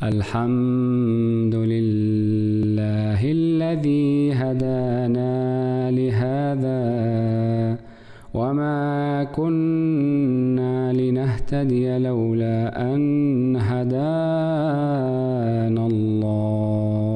الحمد لله الذي هدانا لهذا وما كنا لنهتدي لولا أن هدانا الله.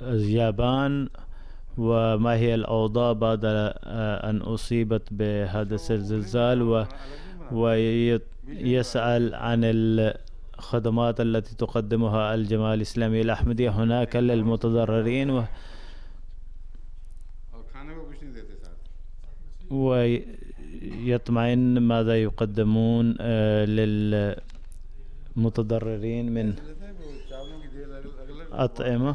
اليابان وما هي الأوضاع بعد أن أصيبت بحادث الزلزال ويسأل عن الخدمات التي تقدمها الجماعة الإسلامية الأحمدية هناك للمتضررين ويطمئن ماذا يقدمون للمتضررين من أطعمة.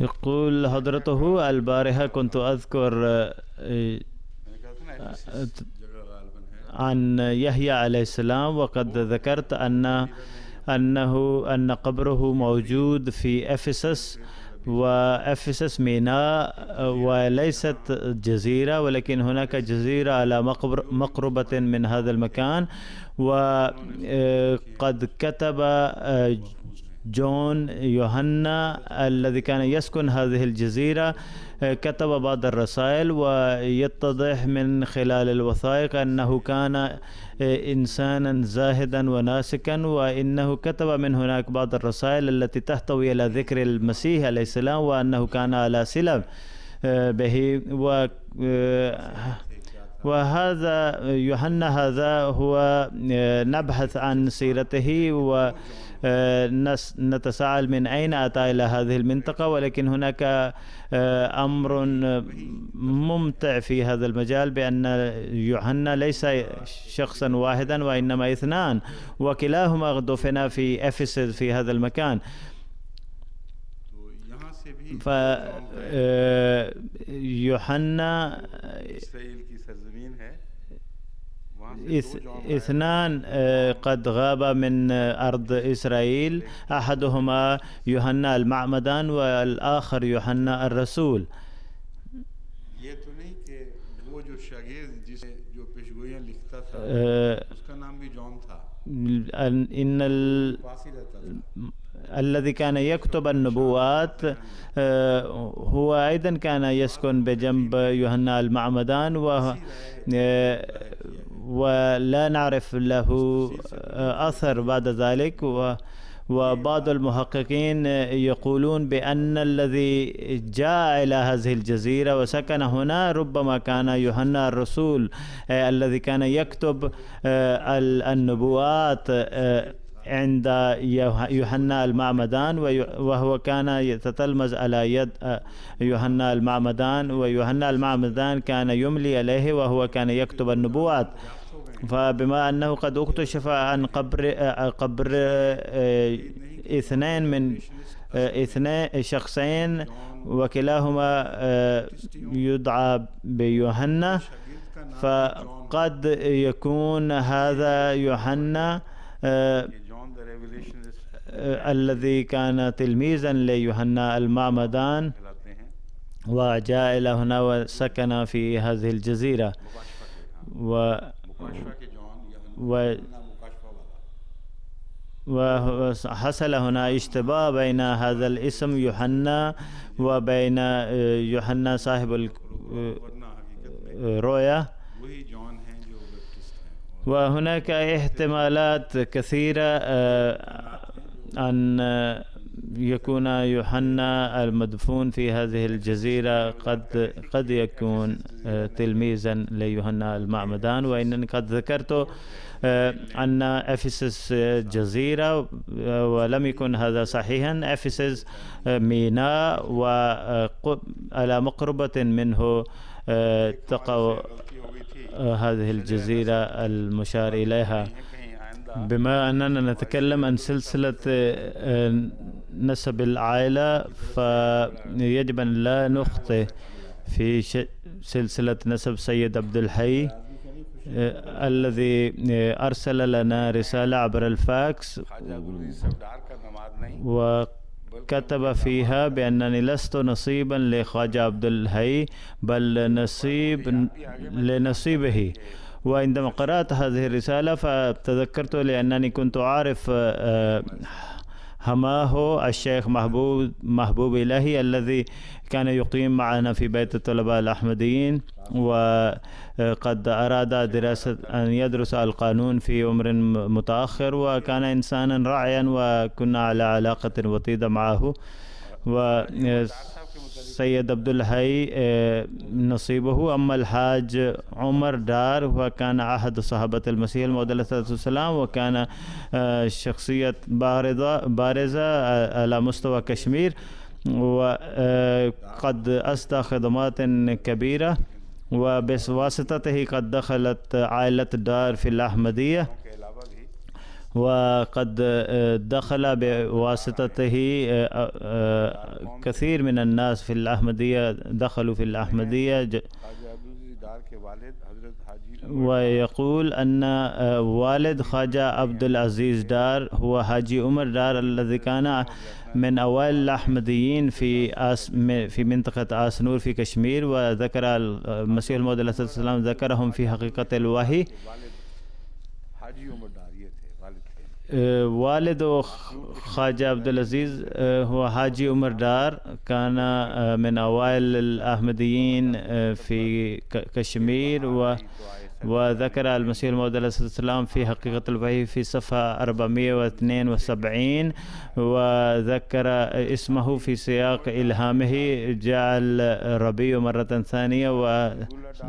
يقول حضرته البارحة كنت أذكر عن يحيى عليه السلام وقد ذكرت أن قبره موجود في أفسس وأفسس ميناء وليست جزيرة ولكن هناك جزيرة على مقربة من هذا المكان. وقد كتب جون يوحنا الذي كان يسكن هذه الجزيرة كتب بعض الرسائل ويتضح من خلال الوثائق أنه كان إنسانا زاهدا وناسكا وإنه كتب من هناك بعض الرسائل التي تحتوي على ذكر المسيح عليه السلام وأنه كان على صلة به وهذا يوحنا هذا هو نبحث عن سيرته ونتساءل من أين أتى إلى هذه المنطقة ولكن هناك أمر ممتع في هذا المجال بأن يوحنا ليس شخصا واحدا وإنما اثنان وكلاهما دفنا في أفسس في هذا المكان. فيوحنا اثنان قد غاب من أرض إسرائيل أحدهما يوحنا المعمدان والآخر يوحنا الرسول. إن الذي كان يكتب النبوات هو أيضا كان يسكن بجنب يوحنا المعمدان ولا نعرف له أثر بعد ذلك وبعض المحققين يقولون بأن الذي جاء إلى هذه الجزيرة وسكن هنا ربما كان يوحنا الرسول الذي كان يكتب النبوات عند يوحنا المعمدان، وهو كان يتتلمذ على يد يوحنا المعمدان، ويوحنا المعمدان كان يملي عليه وهو كان يكتب النبوات. فبما أنه قد اكتشف عن قبر اثنين شخصين وكلاهما يدعى بيوحنا، فقد يكون هذا يوحنا الذي كان تلميذا ليوحنا المعمدان وجاء إلى هنا وسكن في هذه الجزيرة. وحصل هنا اشتباه بين هذا الاسم يوحنا وبين يوحنا صاحب الرؤيا، وهناك احتمالات كثيرة أن يكون يوحنا المدفون في هذه الجزيرة قد يكون تلميذا ليوحنا المعمدان. وإنني قد ذكرت أن أفسس جزيرة ولم يكن هذا صحيحا. أفسس ميناء وعلى مقربة منه تقع هذه الجزيرة المشار إليها. بما أننا نتكلم عن سلسلة نسب العائلة، فيجب أن لا نخطئ في سلسلة نسب سيد عبد الحي الذي أرسل لنا رسالة عبر الفاكس وكتب فيها بأنني لست نصيبا لخواجة عبد الحي بل نصيب لنصيبه. وعندما قرأت هذه الرسالة فتذكرت لأنني كنت أعرف هماه الشيخ محبوب إلهي الذي كان يقيم معنا في بيت الطلباء الأحمديين، وقد أراد أن يدرس القانون في عمر متأخر، وكان إنسانا راعيا وكنا على علاقة وطيدة معه. سيد عبد الحي نصيبه. أما الحاج عمر دار وكان أحد صحابة المسيح الموعود عليه الصلاة والسلام، وكان شخصية بارزة على مستوى كشمير، وقد أسدى خدمات كبيرة، وبواسطته قد دخلت عائلة دار في الأحمدية، وقد دخل بواسطته كثير من الناس في الأحمدية دخلوا في الأحمدية. ويقول أن والد خواجة عبد العزيز دار هو حاجي عمر دار الذي كان من أوائل الأحمديين في منطقة آسنور في كشمير، وذكر المسيح الموعود عليه الصلاة والسلام ذكرهم في حقيقة الوحي. والد خواجة عبد العزيز هو حاجي عمر دار، كان من أوائل الأحمديين في كشمير، وذكر المسيح الموعود عليه الصلاة والسلام في حقيقة الوحي في صفحة 472، وذكر اسمه في سياق إلهامه جعل ربيع مرة ثانية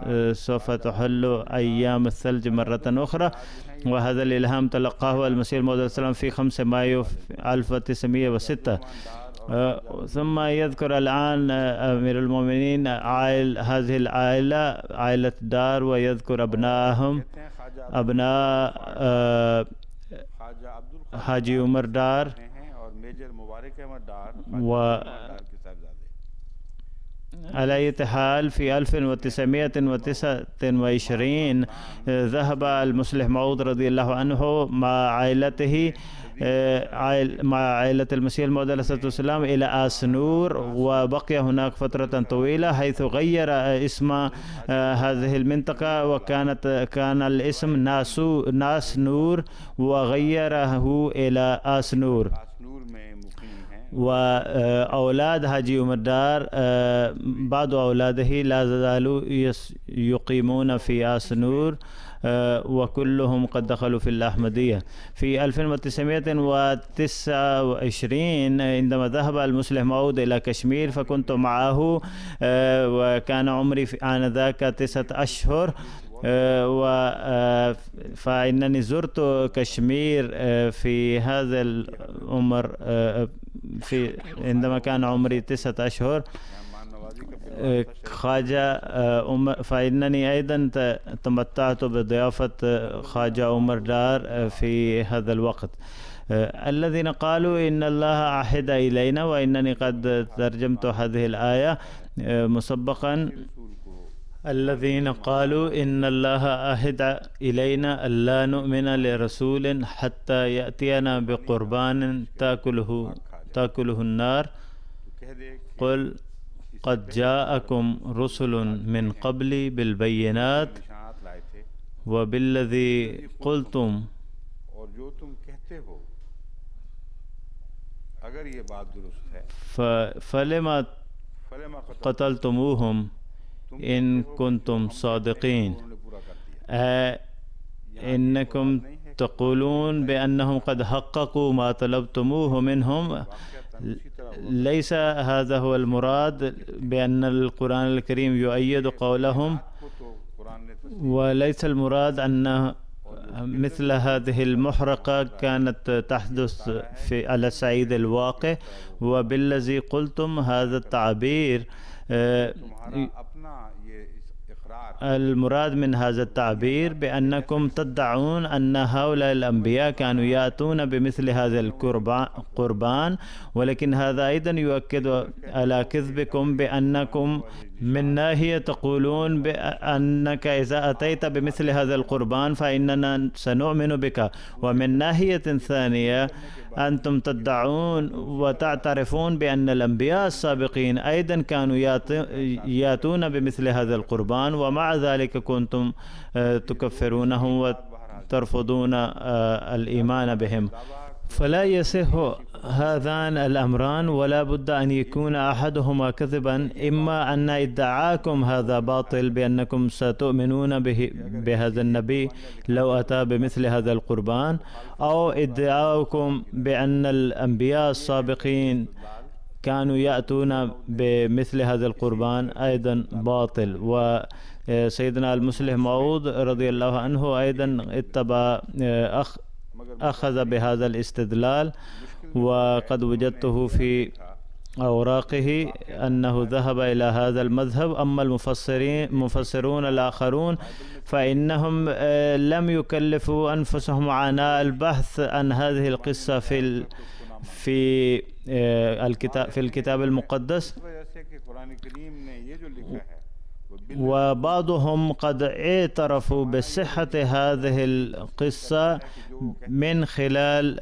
وسوف تحل أيام الثلج مرة أخرى. وهذا الإلهام تلقاه المسيح الموعود عليه السلام في 5 مايو 1906. ثم يذكر الآن أمير المؤمنين هذه العائلة عائلة دار، ويذكر أبنائهم أبناء حاجي عمر دار. على أي حال في 1929 ذهب المصلح موعود رضي الله عنه مع عائلته مع عائلة المسيح الموعود عليه الصلاة والسلام إلى آسنور، وبقي هناك فترة طويلة، حيث غير اسم هذه المنطقة، كان الاسم ناس نور وغيره إلى آسنور. وأولاد حاجي عمر دار بعض أولاده لا زالوا يقيمون في آسنور، وكلهم قد دخلوا في الأحمدية. في 1929 عندما ذهب المصلح موعود إلى كشمير فكنت معه، وكان عمري آنذاك 9 أشهر، فإنني زرت كشمير في هذا العمر عندما كان عمري 9 أشهر. خواجة فإنني أيضا تمتعت بضيافة خواجة عمر دار في هذا الوقت. الذين قالوا إن الله عهد إلينا، وإنني قد ترجمت هذه الآية مسبقا. الذين قالوا إن الله عهد إلينا ألا نؤمن لرسول حتى يأتينا بقربان تأكله النار، قل قد جاءكم رسل من قبلي بالبينات وبالذي قلتم فلما قتلتموهم إن كنتم صادقين. إنكم تقولون بأنهم قد حققوا ما طلبتموه منهم. ليس هذا هو المراد بأن القرآن الكريم يؤيد قولهم، وليس المراد أن مثل هذه المحرقة كانت تحدث على الصعيد الواقع. وبالذي قلتم هذا التعبير، المراد من هذا التعبير بأنكم تدعون أن هؤلاء الأنبياء كانوا يأتون بمثل هذا القربان، ولكن هذا أيضا يؤكد على كذبكم، بأنكم من ناحية تقولون بأنك إذا أتيت بمثل هذا القربان فإننا سنؤمن بك، ومن ناحية ثانية أنتم تدعون وتعترفون بأن الأنبياء السابقين أيضا كانوا يأتون بمثل هذا القربان، ومع ذلك كنتم تكفرونهم وترفضون الإيمان بهم. فلا يصح هذان الأمران، ولا بد أن يكون أحدهما كذبا. إما أن ادعاكم هذا باطل بأنكم ستؤمنون بهذا النبي لو أتى بمثل هذا القربان، أو ادعاؤكم بأن الأنبياء السابقين كانوا يأتون بمثل هذا القربان أيضا باطل. وسيدنا المصلح موعود رضي الله عنه أيضا أخذ بهذا الاستدلال، وقد وجدته في أوراقه أنه ذهب إلى هذا المذهب. أما المفسرون الآخرون فإنهم لم يكلفوا أنفسهم عناء البحث عن هذه القصة في الكتاب المقدس، وبعضهم قد اعترفوا بصحة هذه القصة من خلال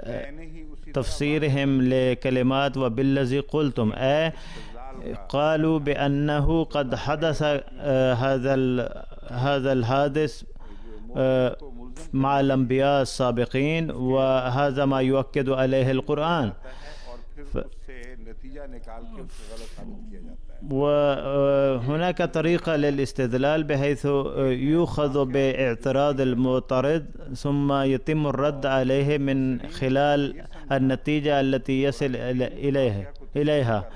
تفسيرهم لكلمات وبالذي قلتم. قالوا بأنه قد حدث هذا الحادث مع الأنبياء السابقين، وهذا ما يؤكد عليه القرآن. وهناك طريقة للاستدلال بحيث يؤخذ باعتراض المعترض ثم يتم الرد عليه من خلال النتيجة التي يصل إليها.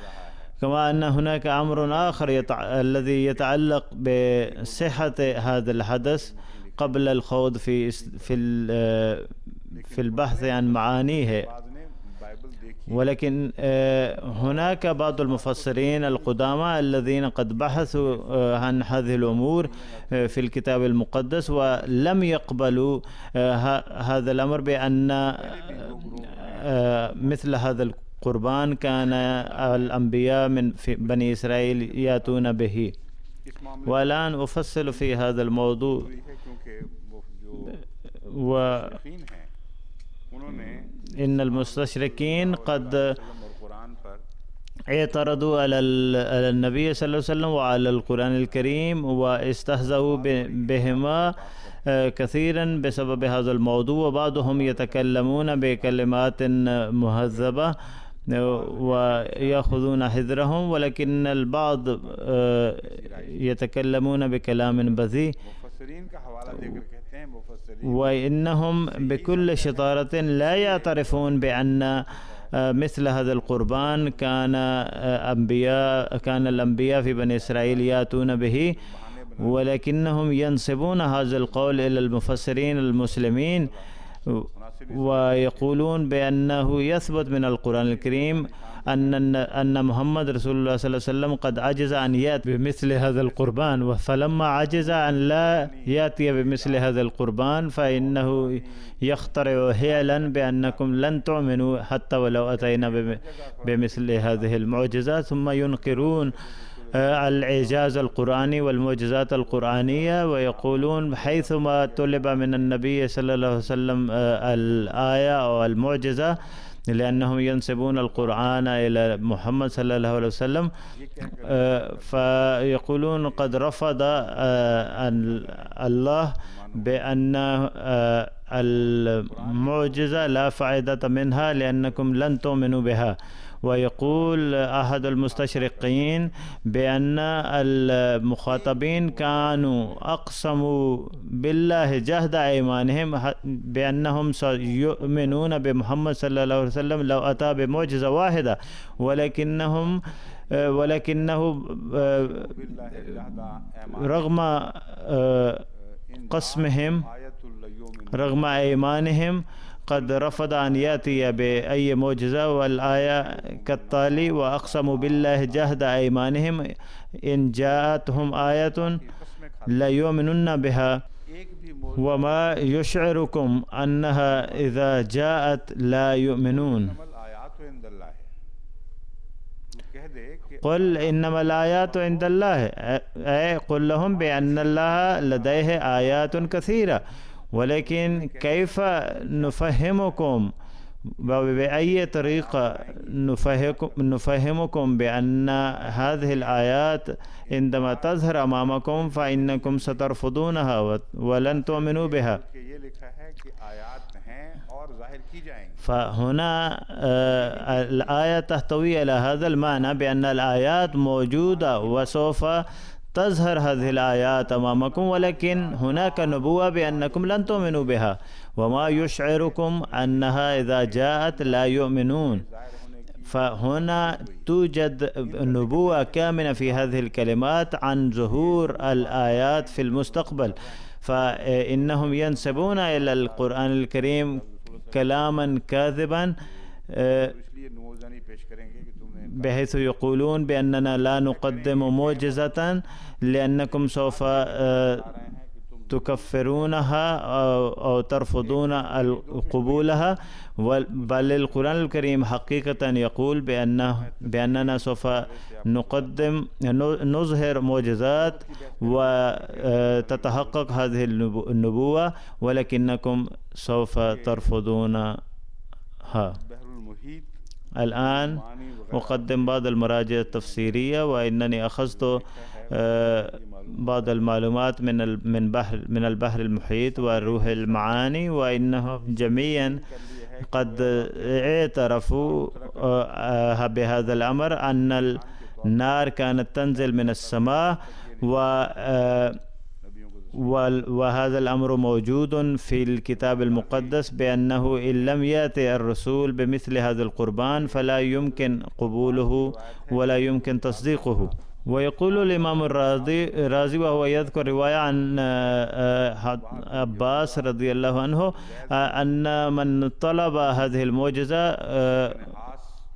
كما أن هناك أمر آخر الذي يتعلق بصحة هذا الحدث قبل الخوض في البحث عن معانيه. ولكن هناك بعض المفسرين القدامى الذين قد بحثوا عن هذه الأمور في الكتاب المقدس، ولم يقبلوا هذا الأمر بأن مثل هذا القربان كان الأنبياء من بني إسرائيل يأتون به. والآن أفصل في هذا الموضوع. إن المستشركين قد اعترضوا على النبي صلى الله عليه وسلم وعلى القرآن الكريم، واستهزأوا بهما كثيرا بسبب هذا الموضوع، وبعضهم يتكلمون بكلمات مهذبة ويأخذون حذرهم، ولكن البعض يتكلمون بكلام بذيء. وإنهم بكل شطارة لا يعترفون بأن مثل هذا القربان كان الأنبياء في بني إسرائيل يأتون به، ولكنهم ينسبون هذا القول إلى المفسرين المسلمين ويقولون بأنه يثبت من القرآن الكريم أن محمد رسول الله صلى الله عليه وسلم قد عجز أن يأتي بمثل هذا القربان، فلما عجز أن لا يأتي بمثل هذا القربان فإنه يخترع حيلا بأنكم لن تؤمنوا حتى ولو أتينا بمثل هذه المعجزات، ثم ينكرون الإعجاز القرآني والمعجزات القرآنية، ويقولون حيثما طلب من النبي صلى الله عليه وسلم الآية أو المعجزة لأنهم ينسبون القرآن إلى محمد صلى الله عليه وسلم، فيقولون قد رفض الله بأن المعجزة لا فائدة منها لأنكم لن تؤمنوا بها. ويقول أحد المستشرقين بأن المخاطبين كانوا أقسموا بالله جهد أيمانهم بأنهم سيؤمنون بمحمد صلى الله عليه وسلم لو أتى بمعجزة واحدة، ولكنه رغم قسمهم رغم أيمانهم قد رفض أن يأتي بأي معجزة، والآية كالتالي: وأقسموا بالله جهد أيمانهم إن جاءتهم آية لا يؤمنون بها وما يشعركم أنها إذا جاءت لا يؤمنون. قل إنما الآيات عند الله، أي قل لهم بأن الله لديه آيات كثيرة، ولكن كيف نفهمكم بأي طريقة نفهمكم بأن هذه الآيات عندما تظهر أمامكم فإنكم سترفضونها ولن تؤمنوا بها. فهنا الآية تحتوي على هذا المعنى بأن الآيات موجودة وسوف تظهر هذه الآيات أمامكم، ولكن هناك نبوة بأنكم لن تؤمنوا بها وما يشعركم أنها إذا جاءت لا يؤمنون. فهنا توجد نبوة كامنة في هذه الكلمات عن ظهور الآيات في المستقبل، فإنهم ينسبون إلى القرآن الكريم كلاما كاذبا بحيث يقولون بأننا لا نقدم معجزة لأنكم سوف تكفرونها أو ترفضون قبولها، بل القرآن الكريم حقيقة يقول بأننا سوف نظهر معجزات وتتحقق هذه النبوة، ولكنكم سوف ترفضونها. الآن أقدم بعض المراجع التفسيرية، وإنني أخذت بعض المعلومات من البحر المحيط وروح المعاني، وإنهم جميعا قد اعترفوا بهذا الأمر أن النار كانت تنزل من السماء، وهذا الأمر موجود في الكتاب المقدس بأنه إن لم يأتي الرسول بمثل هذا القربان فلا يمكن قبوله ولا يمكن تصديقه. ويقول الإمام الرازي وهو يذكر رواية عن عباس رضي الله عنه أن من طلب هذه المعجزة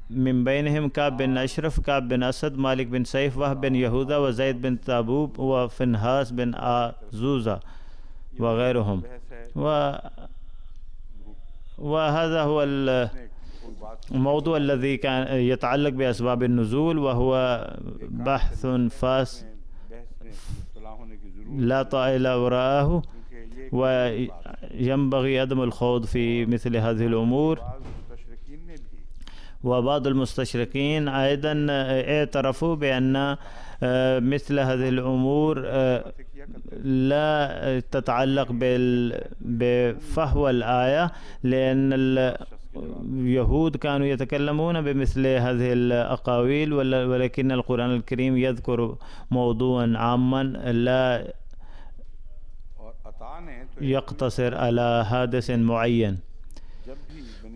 من بينهم كعب بن أشرف، كعب بن أسد، مالك بن سيف، وهب بن يهوذا، وزيد بن تابوب، وفنهاس بن آزوزة وغيرهم. وهذا هو الموضوع الذي كان يتعلق بأسباب النزول، وهو بحث فاس لا طائل وراءه، وينبغي عدم الخوض في مثل هذه الأمور. وبعض المستشرقين أيضا اعترفوا بأن مثل هذه الأمور لا تتعلق بفهو الآية، لأن اليهود كانوا يتكلمون بمثل هذه الأقاويل، ولكن القرآن الكريم يذكر موضوعا عاما لا يقتصر على حادث معين.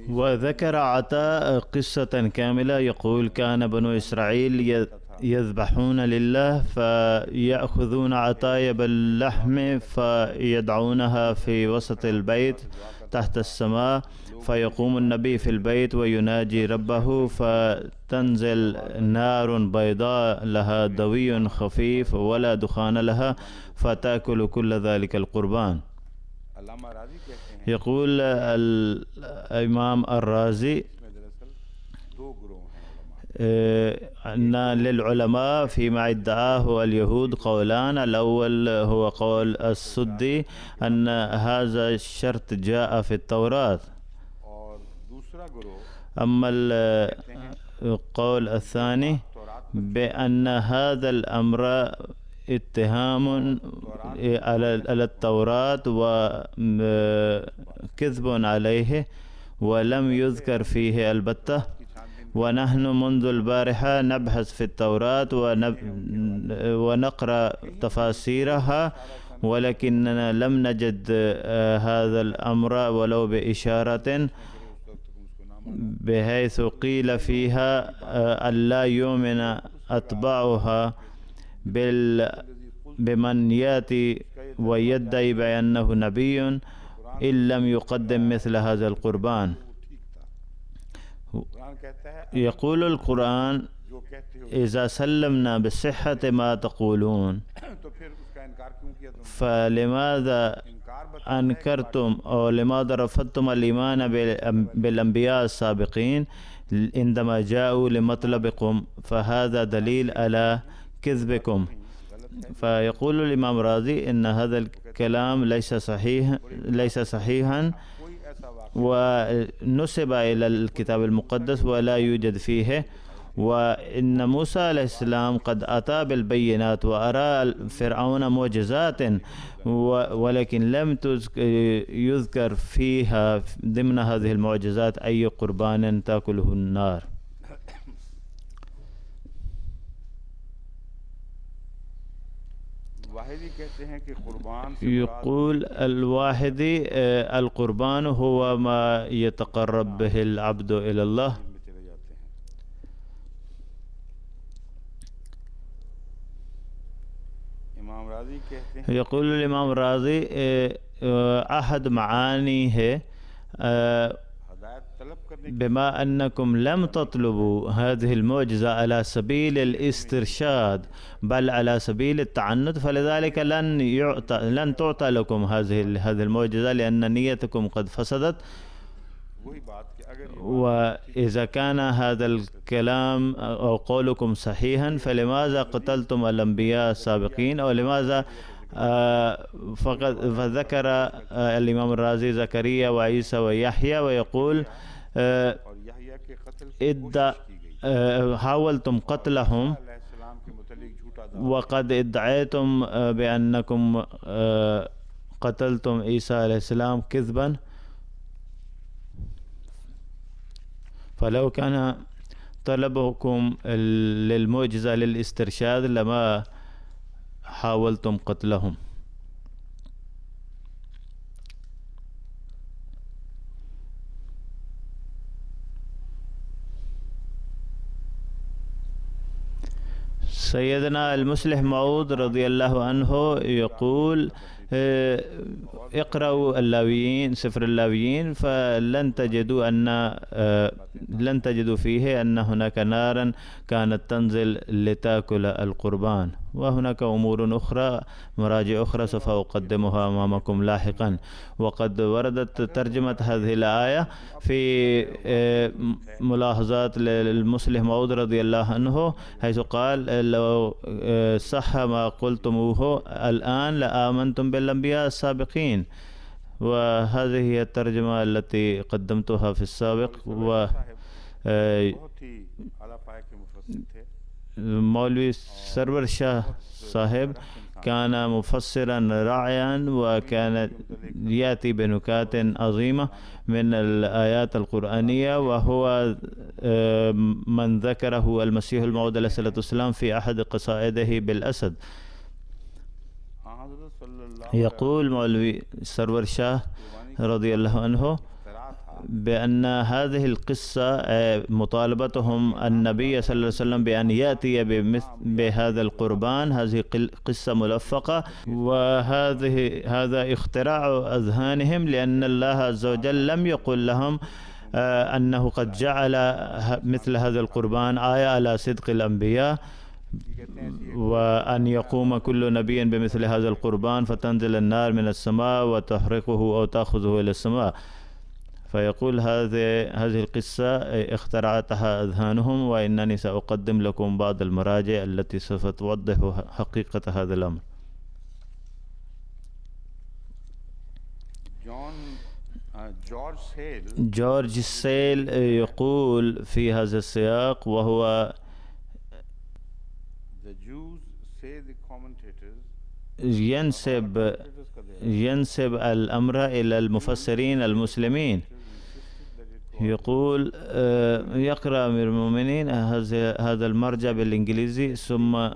وذكر عطاء قصة كاملة يقول: كان بنو إسرائيل يذبحون لله فيأخذون عطايب اللحم فيدعونها في وسط البيت تحت السماء، فيقوم النبي في البيت ويناجي ربه، فتنزل نار بيضاء لها دوي خفيف ولا دخان لها فتأكل كل ذلك القربان. يقول الإمام الرازي أن للعلماء فيما ادعاه اليهود قولان: الأول هو قول السدي أن هذا الشرط جاء في التوراة، أما القول الثاني بأن هذا الأمر اتهام على التوراة وكذب عليه ولم يذكر فيه البتة، ونحن منذ البارحة نبحث في التوراة ونقرأ تفاسيرها، ولكننا لم نجد هذا الأمر ولو بإشارة، بحيث قيل فيها ألا يؤمن أتباعها بمن يأتي ويدعي بأنه نبي إن لم يقدم مثل هذا القربان. يقول القرآن: إذا سلمنا بصحة ما تقولون فلماذا أنكرتم أو لماذا رفضتم الإيمان بالأنبياء السابقين عندما جاءوا لمطلبكم؟ فهذا دليل على كذبكم. فيقول الإمام رازي إن هذا الكلام ليس صحيحا ونسب إلى الكتاب المقدس ولا يوجد فيه، وإن موسى عليه السلام قد أتى بالبينات وأرى فرعون معجزات، ولكن لم يذكر فيها ضمن هذه المعجزات أي قربان تأكله النار. يقول الواحدي: القربان هو ما يتقرب به العبد إلى الله. يقول الإمام الرازي: أحد معانيه بما أنكم لم تطلبوا هذه المعجزة على سبيل الاسترشاد بل على سبيل التعنت، فلذلك لن تعطى لكم هذه المعجزة لأن نيتكم قد فسدت. وإذا كان هذا الكلام أو قولكم صحيحا فلماذا قتلتم الأنبياء السابقين؟ أو لماذا فذكر الإمام الرازي زكريا وعيسى ويحيى، ويقول حاولتم قتلهم وقد ادعيتم بأنكم قتلتم عيسى عليه السلام كذبا، فلو كان طلبكم للمعجزة للاسترشاد لما حاولتم قتلهم. سيدنا المصلح موعود رضي الله عنه يقول: اقرأوا اللاويين، سفر اللاويين، فلن تجدوا فيه أن هناك نارا كانت تنزل لتأكل القربان، وهناك أمور أخرى مراجع أخرى سوف أقدمها أمامكم لاحقا. وقد وردت ترجمة هذه الآية في ملاحظات للمصلح موعود رضي الله عنه، حيث قال: لو صح ما قلتموه الآن لآمنتم بالأنبياء السابقين. وهذه هي الترجمة التي قدمتها في السابق. و مولوي سرور شاه صاحب كان مفسرا رائعا، وكان يأتي بنكات عظيمة من الآيات القرآنية، وهو من ذكره المسيح الموعود عليه الصلاة والسلام في أحد قصائده بالأسد. يقول مولوي سرور شاه رضي الله عنه بأن هذه القصة مطالبتهم النبي صلى الله عليه وسلم بأن يأتي بهذا القربان، هذه قصة ملفقة، هذا اختراع أذهانهم، لأن الله عز وجل لم يقل لهم أنه قد جعل مثل هذا القربان آية على صدق الأنبياء، وأن يقوم كل نبي بمثل هذا القربان فتنزل النار من السماء وتحرقه أو تأخذه إلى السماء. فيقول هذه القصة اخترعتها أذهانهم، وإنني سأقدم لكم بعض المراجع التي سوف توضح حقيقة هذا الأمر. جورج سيل يقول في هذا السياق، وهو ينسب الأمر إلى المفسرين المسلمين. يقول يقرأ أمير المؤمنين هذا المرجع بالإنجليزي ثم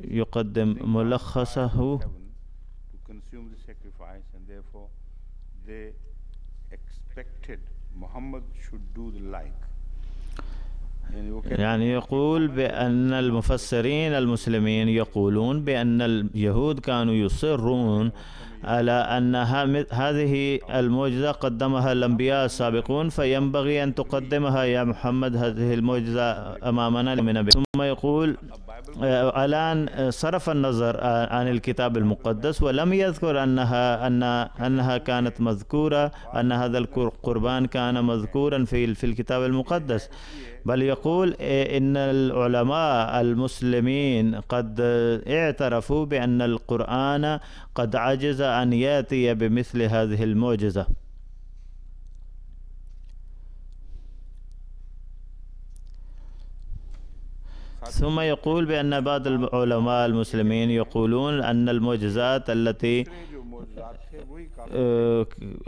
يقدم ملخصه. يعني يقول بأن المفسرين المسلمين يقولون بأن اليهود كانوا يصرون على أن هذه المعجزة قدمها الأنبياء السابقون، فينبغي أن تقدمها يا محمد هذه المعجزة أمامنا لمن. ثم يقول الآن صرف النظر عن الكتاب المقدس ولم يذكر أنها كانت مذكورة، أن هذا القربان كان مذكورا في الكتاب المقدس، بل يقول إن العلماء المسلمين قد اعترفوا بأن القرآن قد عجز أن يأتي بمثل هذه المعجزة. ثم يقول بأن بعض العلماء المسلمين يقولون أن المعجزات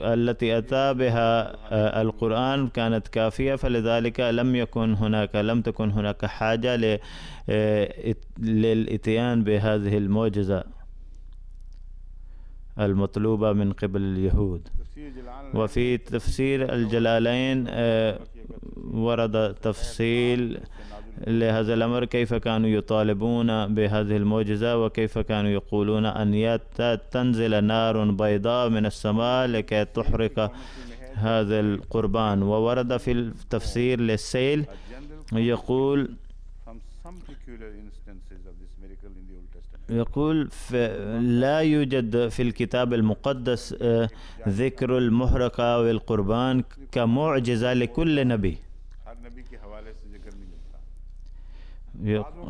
التي أتى بها القرآن كانت كافية، فلذلك لم تكن هناك حاجة للإتيان بهذه المعجزة المطلوبة من قبل اليهود. وفي تفسير الجلالين ورد تفصيل لهذا الأمر، كيف كانوا يطالبون بهذه المعجزة، وكيف كانوا يقولون أن تنزل نار بيضاء من السماء لكي تحرق هذا القربان. وورد في التفسير للسيل يقول لا يوجد في الكتاب المقدس ذكر المحرقة والقربان كمعجزة لكل نبي.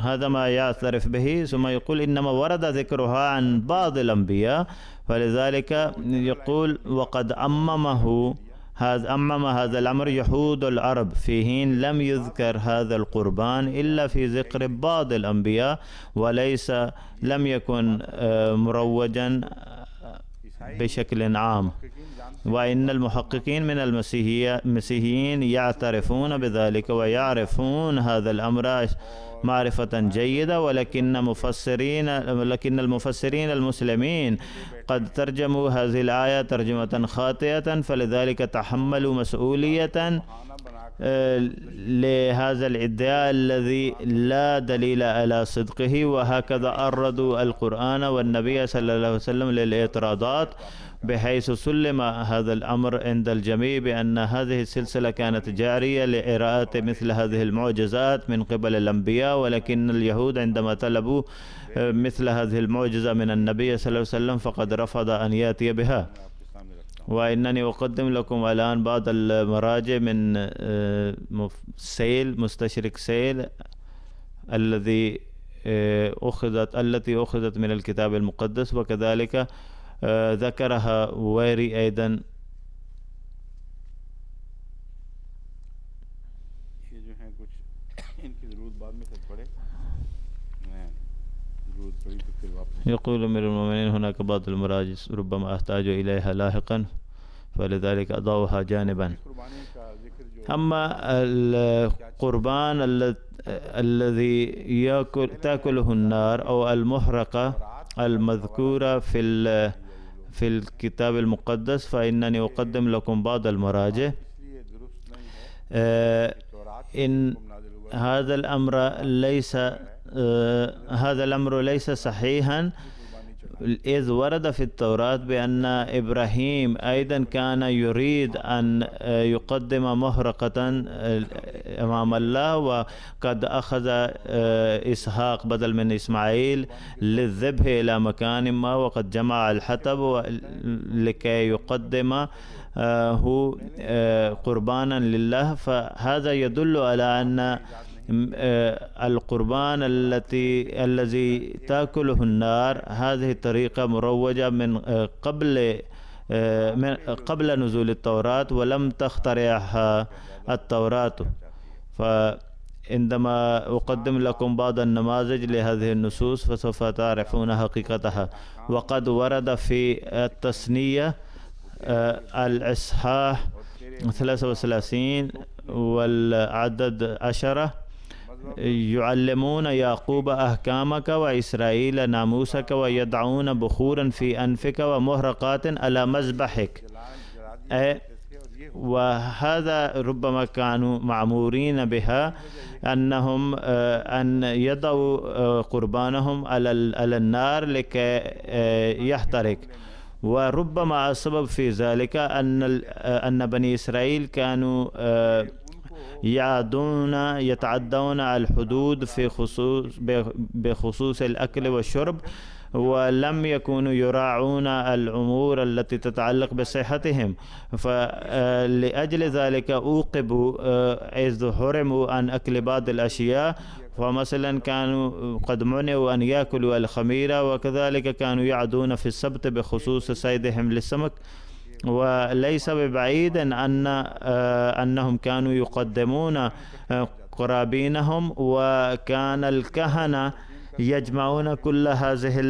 هذا ما يعترف به. ثم يقول إنما ورد ذكرها عن بعض الأنبياء، فلذلك يقول وقد أمم هذا الأمر يهود العرب، في حين لم يذكر هذا القربان إلا في ذكر بعض الأنبياء، لم يكن مروجا بشكل عام. وإن المحققين من المسيحيين يعترفون بذلك ويعرفون هذا الأمر معرفة جيدة، ولكن المفسرين المسلمين قد ترجموا هذه الآية ترجمة خاطئة، فلذلك تحملوا مسؤولية لهذا الادعاء الذي لا دليل على صدقه. وهكذا أردوا القرآن والنبي صلى الله عليه وسلم للاعتراضات، بحيث سلم هذا الأمر عند الجميع بأن هذه السلسلة كانت جارية لإراءة مثل هذه المعجزات من قبل الأنبياء، ولكن اليهود عندما طلبوا مثل هذه المعجزة من النبي صلى الله عليه وسلم فقد رفض أن يأتي بها. وإنني أقدم لكم الآن بعض المراجع من مستشرق سيل التي أخذت من الكتاب المقدس، وكذلك ذكرها ويري أيضا. يقول أمير المؤمنين هناك بعض المراجع ربما أحتاج إليها لاحقا، فلذلك أضعها جانبا. أما القربان الذي تأكله النار أو المحرقة، المذكورة في الكتاب المقدس، فإنني أقدم لكم بعض المراجع. إن هذا الأمر ليس صحيحا، إذ ورد في التوراة بأن إبراهيم أيضا كان يريد أن يقدم محرقة أمام الله، وقد أخذ إسحاق بدل من إسماعيل للذبح إلى مكان ما، وقد جمع الحطب لكي يقدم هو قربانا لله. فهذا يدل على أن القربان الذي تأكله النار هذه طريقة مروجة من قبل نزول التوراة، ولم تخترعها التوراة. فعندما أقدم لكم بعض النماذج لهذه النصوص فسوف تعرفون حقيقتها. وقد ورد في التثنية الإصحاح 33 والعدد 10: يعلمون يعقوب أحكامك وإسرائيل ناموسك، ويدعون بخورا في أنفك ومحرقات على مذبحك. وهذا ربما كانوا معمورين بها، أنهم أن يضعوا قربانهم على النار لكي يحترق. وربما السبب في ذلك أن بني إسرائيل كانوا يتعدون الحدود بخصوص الأكل والشرب، ولم يكونوا يراعون الأمور التي تتعلق بصحتهم. فلأجل ذلك أوقبوا إذ حرموا عن أكل بعض الأشياء. فمثلا كانوا قد منعوا أن يأكلوا الخميرة، وكذلك كانوا يعدون في السبت بخصوص صيدهم للسمك. وليس ببعيد أنهم كانوا يقدمون قرابينهم، وكان الكهنة يجمعون كل هذه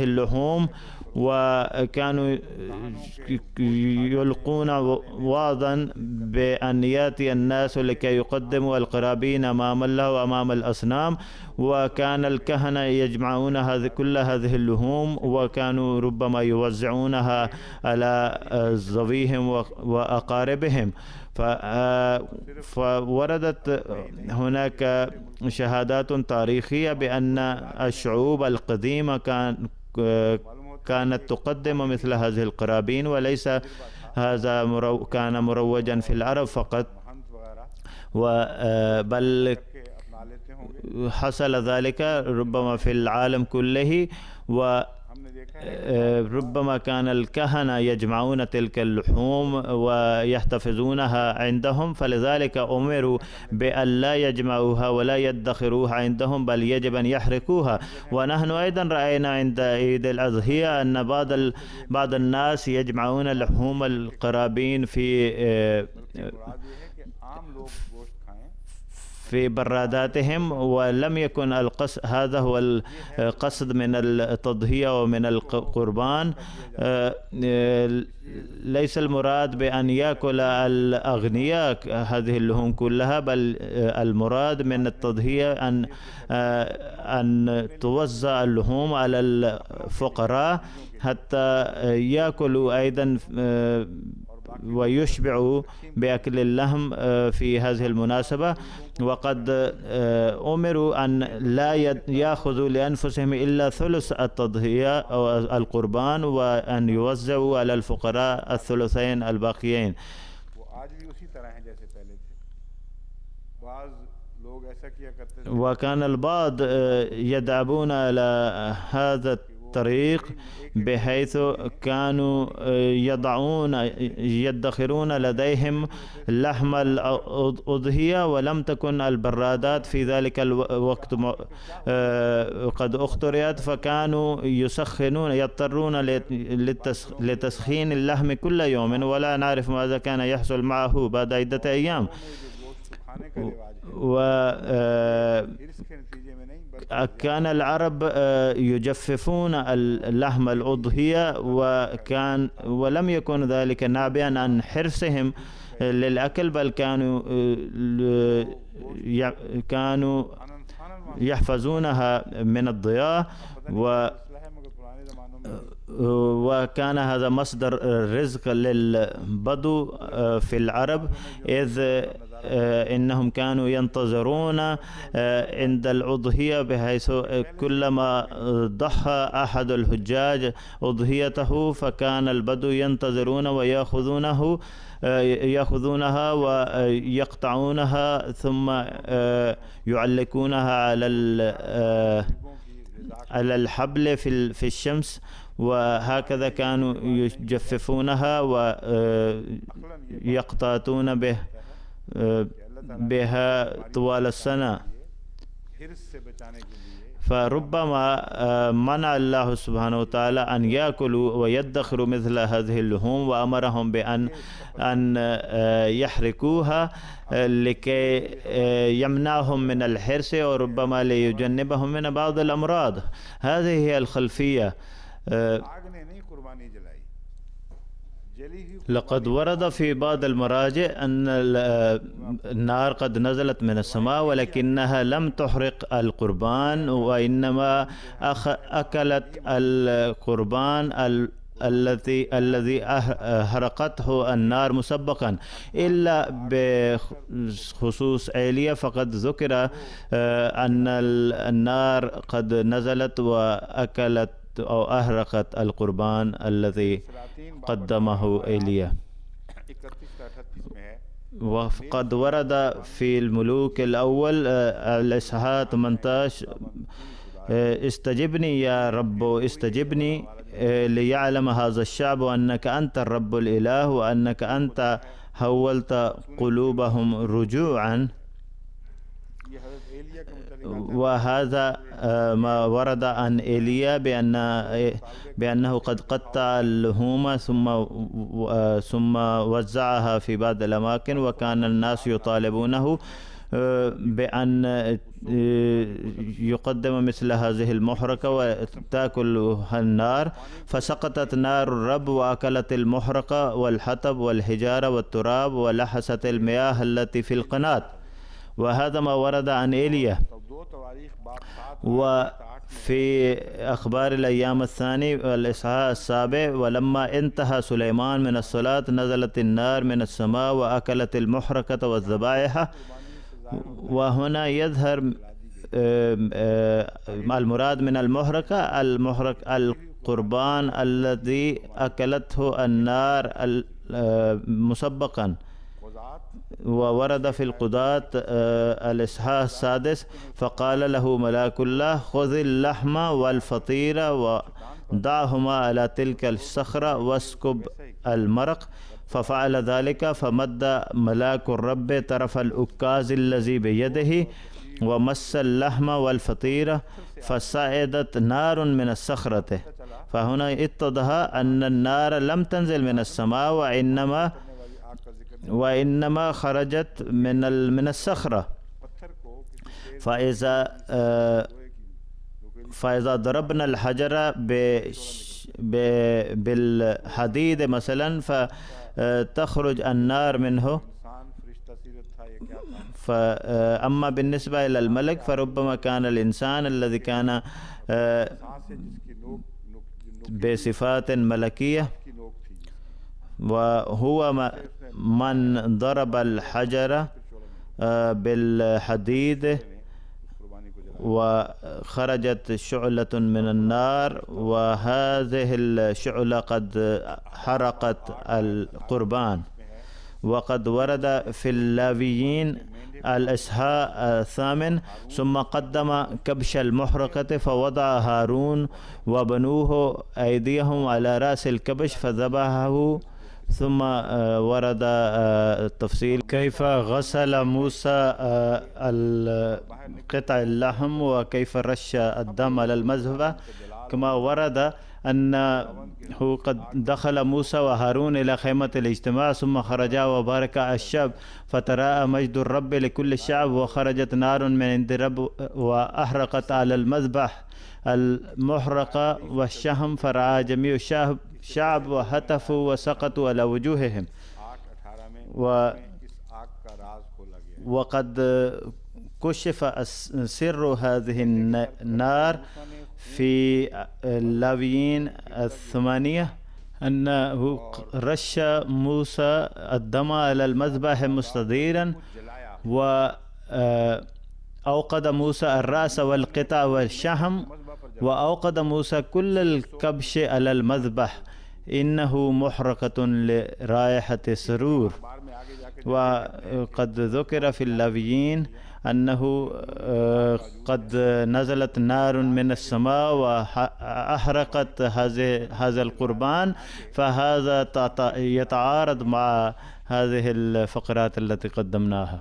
اللحوم، وكانوا يلقون وعظا بأن يأتي الناس لكي يقدموا القرابين أمام الله وأمام الأصنام. وكان الكهنة يجمعون كل هذه اللحوم، وكانوا ربما يوزعونها على ذويهم وأقاربهم. فوردت هناك شهادات تاريخية بأن الشعوب القديمة كانت تقدم مثل هذه القرابين، وليس هذا كان مروجا في العرب فقط، بل حصل ذلك ربما في العالم كله. وربما كان الكهنة يجمعون تلك اللحوم ويحتفظونها عندهم، فلذلك أمروا بأن لا يجمعوها ولا يدخروها عندهم، بل يجب أن يحرقوها. ونحن أيضا رأينا عند عيد الأضحية أن بعض الناس يجمعون لحوم القرابين في براداتهم، ولم يكن هذا هو القصد من التضحية ومن القربان. ليس المراد بأن يأكل الأغنياء هذه اللحوم كلها، بل المراد من التضحية أن توزع اللحوم على الفقراء حتى يأكلوا أيضا ويشبعوا بأكل اللحم في هذه المناسبة. وقد أمروا أن لا يأخذوا لأنفسهم إلا ثلث التضحية أو القربان، وأن يوزعوا على الفقراء الثلثين الباقيين. وكان البعض يذهبون على هذا الطريق بحيث كانوا يدخرون لديهم لحم الأضحية، ولم تكن البرادات في ذلك الوقت قد اخترعت، فكانوا يضطرون لتسخين اللحم كل يوم، ولا نعرف ماذا كان يحصل معه بعد عدة أيام. كان العرب يجففون اللحم الأضحية، ولم يكن ذلك نابعا عن حرصهم للأكل، بل كانوا يحفظونها من الضياع. وكان هذا مصدر رزق للبدو في العرب، إذ إنهم كانوا ينتظرون عند الأضحية، بحيث كلما ضحى أحد الحجاج أضحيته فكان البدو ينتظرون يأخذونها ويقطعونها ثم يعلقونها على الحبل في الشمس، وهكذا كانوا يجففونها ويقتاتون بها طوال السنة. فربما منع الله سبحانه وتعالى أن يأكلوا ويدخروا مثل هذه اللحوم، وأمرهم بأن يحرقوها لكي يمنعهم من الحرص، وربما ليجنبهم من بعض الأمراض. هذه هي الخلفية. لقد ورد في بعض المراجع أن النار قد نزلت من السماء، ولكنها لم تحرق القربان، وإنما أكلت القربان الذي حرقته النار مسبقا، إلا بخصوص إيليا فقد ذكر أن النار قد نزلت وأكلت أو أحرقت القربان الذي قدمه إيليا. وقد ورد في الملوك الأول الإصحاح 18: استجبني يا رب استجبني ليعلم هذا الشعب أنك أنت الرب الإله، وأنك أنت حولت قلوبهم رجوعا. وهذا ما ورد عن إيليا بأنه قد قطع اللحوم ثم وزعها في بعض الأماكن، وكان الناس يطالبونه بأن يقدم مثل هذه المحرقة وتأكلها النار، فسقطت نار الرب وأكلت المحرقة والحطب والحجارة والتراب ولحست المياه التي في القناة. وهذا ما ورد عن إيليا. وفي أخبار الأيام الثاني الإصحاح 7: ولما انتهى سليمان من الصلاة نزلت النار من السماء وأكلت المحرقة والذبائح. وهنا يظهر المراد من المحرقة القربان الذي أكلته النار مسبقا. وورد في القضاة الإصحاح 6: فقال له ملاك الله: خذ اللحم والفطيرة وضعهما على تلك الصخرة واسكب المرق. ففعل ذلك، فمد ملاك الرب طرف الأكاز الذي بيده ومس اللحم والفطيرة فصعدت نار من الصخرة. فهنا اتضح أن النار لم تنزل من السماء، وإنما خرجت من الصخرة. فإذا ضربنا الحجر بالحديد مثلا فتخرج النار منه. فأما بالنسبة إلى الملك فربما كان الإنسان الذي كان بصفات ملكية، وهو من ضرب الحجر بالحديد وخرجت شعلة من النار، وهذه الشعلة قد حرقت القربان. وقد ورد في اللاويين الإصحاح 8: ثم قدم كبش المحرقة فوضع هارون وبنوه أيديهم على رأس الكبش فذبحه. ثم ورد التفصيل كيف غسل موسى قطع اللحم وكيف رش الدم على المذبح. كما ورد أنه قد دخل موسى وهارون إلى خيمة الاجتماع ثم خرجا وباركا الشعب، فتراءى مجد الرب لكل الشعب، وخرجت نار من عند الرب وأحرقت على المذبح المحرقة والشحم، فرأى جميع الشعب وهتفوا وسقطوا على وجوههم. وقد كشف سر هذه النار في اللاويين الثمانية أنه رش موسى الدم على المذبح مستديرا، وأوقد موسى الرأس والقطع والشحم، وأوقد موسى كل الكبش على المذبح، إنه محرقة لرائحة سرور. وقد ذكر في اللاويين أنه قد نزلت نار من السماء وأحرقت هذا القربان، فهذا يتعارض مع هذه الفقرات التي قدمناها.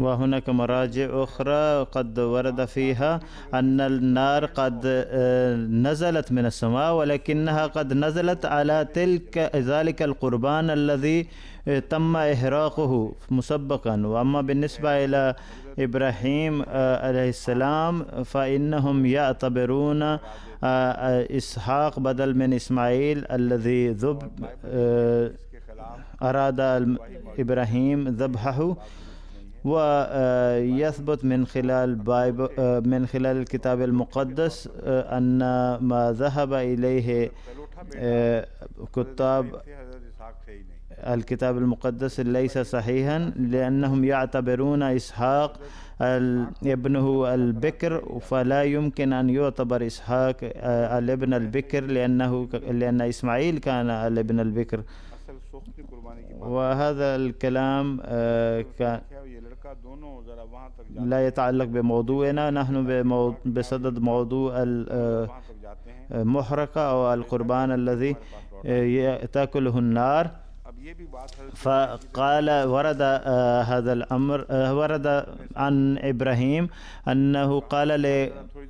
وهناك مراجع أخرى قد ورد فيها أن النار قد نزلت من السماء، ولكنها قد نزلت على ذلك القربان الذي تم إحراقه مسبقا. وأما بالنسبة إلى إبراهيم عليه السلام فإنهم يعتبرون إسحاق بدل من إسماعيل الذي أراد إبراهيم ذبحه. ويثبت من خلال الكتاب المقدس أن ما ذهب إليه كتاب الكتاب المقدس ليس صحيحا، لأنهم يعتبرون إسحاق ابنه البكر، فلا يمكن أن يعتبر إسحاق الابن البكر لأن إسماعيل كان الابن البكر. وهذا الكلام لا يتعلق بموضوعنا، نحن بصدد موضوع المحرقة أو القربان الذي تأكله النار. فقال ورد هذا الأمر، ورد عن إبراهيم أنه قال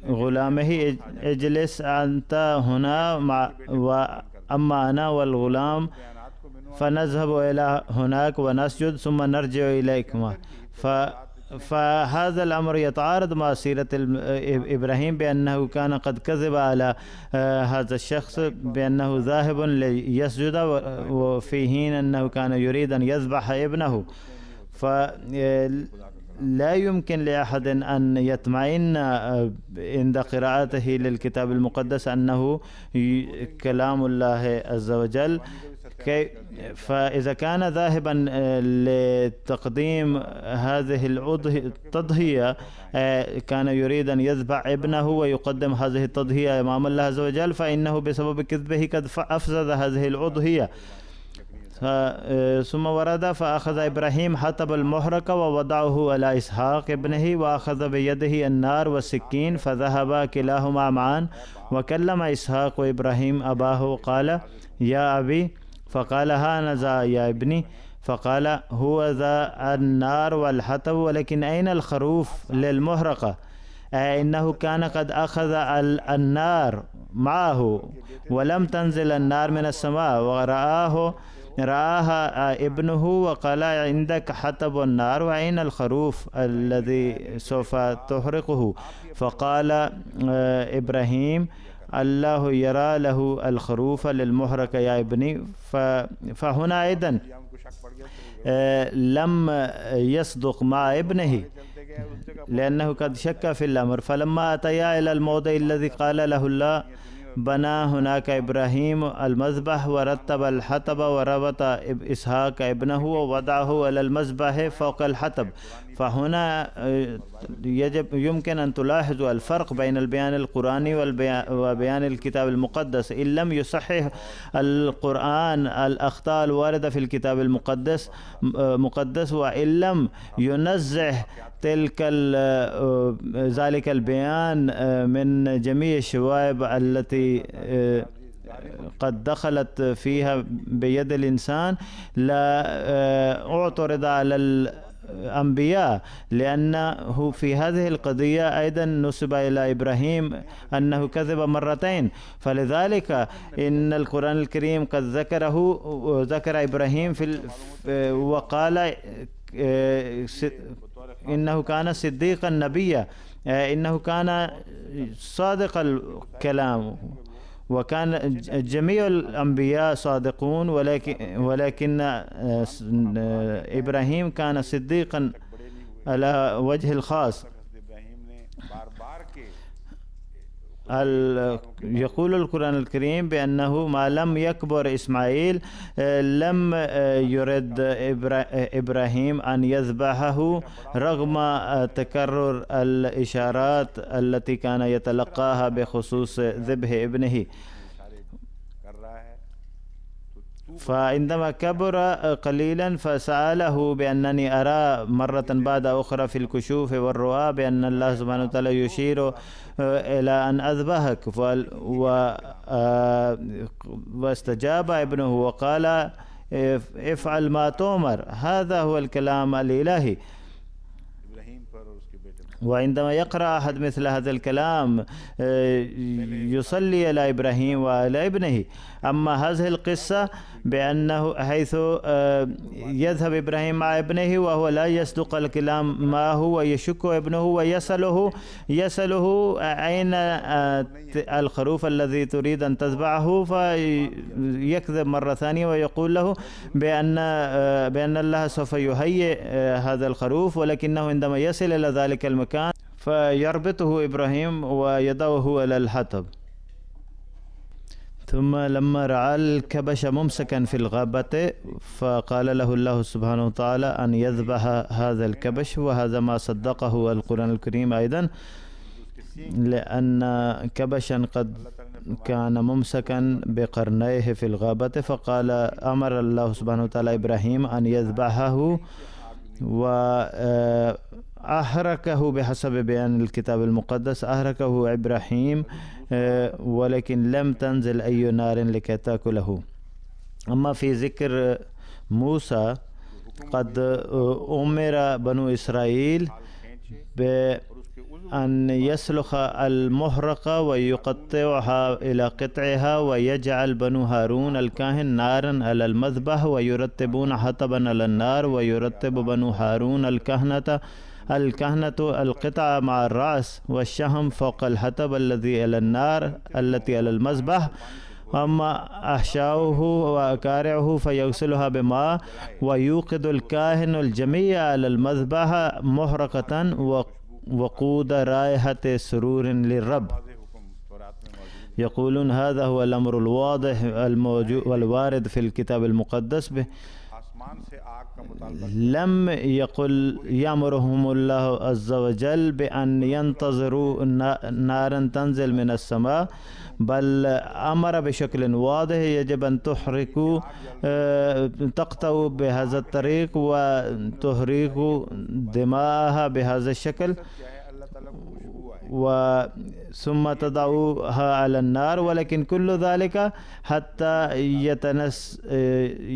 لغلامه اجلس أنت هنا وأما أنا والغلام فنذهب إلى هناك ونسجد ثم نرجع إليكما. فهذا الأمر يتعارض مع سيرة إبراهيم بأنه كان قد كذب على هذا الشخص بأنه ذاهب ليسجد، وفي حين أنه كان يريد أن يذبح ابنه. فلا يمكن لأحد أن يطمئن عند قراءته للكتاب المقدس أنه كلام الله عز وجل. فإذا كان ذاهبا لتقديم هذه التضحية كان يريد أن يذبح ابنه ويقدم هذه التضحية أمام الله عز وجل، فإنه بسبب كذبه قد أفسد هذه الأضحية. ثم ورد فأخذ إبراهيم حطب المحرقة ووضعه على إسحاق ابنه، وأخذ بيده النار والسكين، فذهبا كلاهما معا. وكلم إسحاق وإبراهيم أباه وقال يا أبي، فقال هانذا يا ابني. فقال هو ذا النار والحطب، ولكن أين الخروف للمحرقة؟ إنه كان قد أخذ النار معه ولم تنزل النار من السماء، رآها ابنه وقال عندك حطب النار وأين الخروف الذي سوف تحرقه؟ فقال إبراهيم الله يرى له الخروف للمحرقة يا ابني. فهنا أيضا لم يصدق مع ابنه لأنه قد شك في الأمر. فلما أتيا إلى الموضع الذي قال له الله بنى هناك إبراهيم المذبح ورتب الحطب وربط إسحاق ابنه ووضعه على المذبح فوق الحطب. فهنا يمكن أن تلاحظوا الفرق بين البيان القرآني وبيان الكتاب المقدس. إن لم يصحح القرآن الأخطاء الواردة في الكتاب المقدس، وإن لم ينزه ذلك البيان من جميع الشوائب التي قد دخلت فيها بيد الإنسان، لا اعترض على الأنبياء، لأنه في هذه القضية أيضا نسب إلى إبراهيم أنه كذب مرتين. فلذلك إن القرآن الكريم قد ذكر إبراهيم وقال إنه كان صديقا نبيا، إنه كان صادق الكلام، وكان جميع الأنبياء صادقون، ولكن إبراهيم كان صديقا على وجه الخاص. يقول القرآن الكريم بأنه ما لم يكبر إسماعيل لم يرد إبراهيم أن يذبحه رغم تكرر الإشارات التي كان يتلقاها بخصوص ذبح ابنه. فعندما كبر قليلا فسأله بأنني أرى مرة بعد أخرى في الكشوف والرؤى بأن الله سبحانه وتعالى يشير إلى أن أذبحك، واستجاب ابنه وقال افعل ما تؤمر. هذا هو الكلام الإلهي. وعندما يقرأ أحد مثل هذا الكلام يصلي على إبراهيم وعلى ابنه. أما هذه القصة بأنه حيث يذهب إبراهيم مع ابنه وهو لا يصدق الكلام معه ويشك ابنه ويسأله أين الخروف الذي تريد أن تذبحه، فيكذب مرة ثانية ويقول له بأن الله سوف يهيئ هذا الخروف، ولكنه عندما يصل إلى ذلك المكان فيربطه إبراهيم ويضعه على الحطب. ثم لما رأى الكبش ممسكا في الغابة فقال له الله سبحانه وتعالى أن يذبح هذا الكبش، وهذا ما صدقه القرآن الكريم أيضا، لأن كبشا قد كان ممسكا بقرنيه في الغابة. فقال أمر الله سبحانه وتعالى إبراهيم أن يذبحه وأحركه بحسب بيان الكتاب المقدس، أحركه إبراهيم ولكن لم تنزل أي نار لكي تأكله. أما في ذكر موسى قد أمر بنو إسرائيل بأن يسلخ المحرقة ويقطعها إلى قطعها، ويجعل بنو هارون الكاهن نارا على المذبح ويرتبون حطبا على النار، ويرتب بنو هارون الكهنة القطعة مع الرأس والشهم فوق الحطب الذي على النار التي على المذبح. أما أحشاؤه وأكارعه فيغسلها بماء، ويوقد الكاهن الجميع على المذبح محرقة وقود رائحة سرور للرب. يقولون هذا هو الأمر الواضح الموجود والوارد في الكتاب المقدس لم يقل يأمرهم الله عز وجل بأن ينتظروا نارا تنزل من السماء، بل أمر بشكل واضح يجب أن تحرقوا تقطعوا بهذا الطريق وتحرقوا دماءها بهذا الشكل، ثم تضعوها على النار. ولكن كل ذلك حتى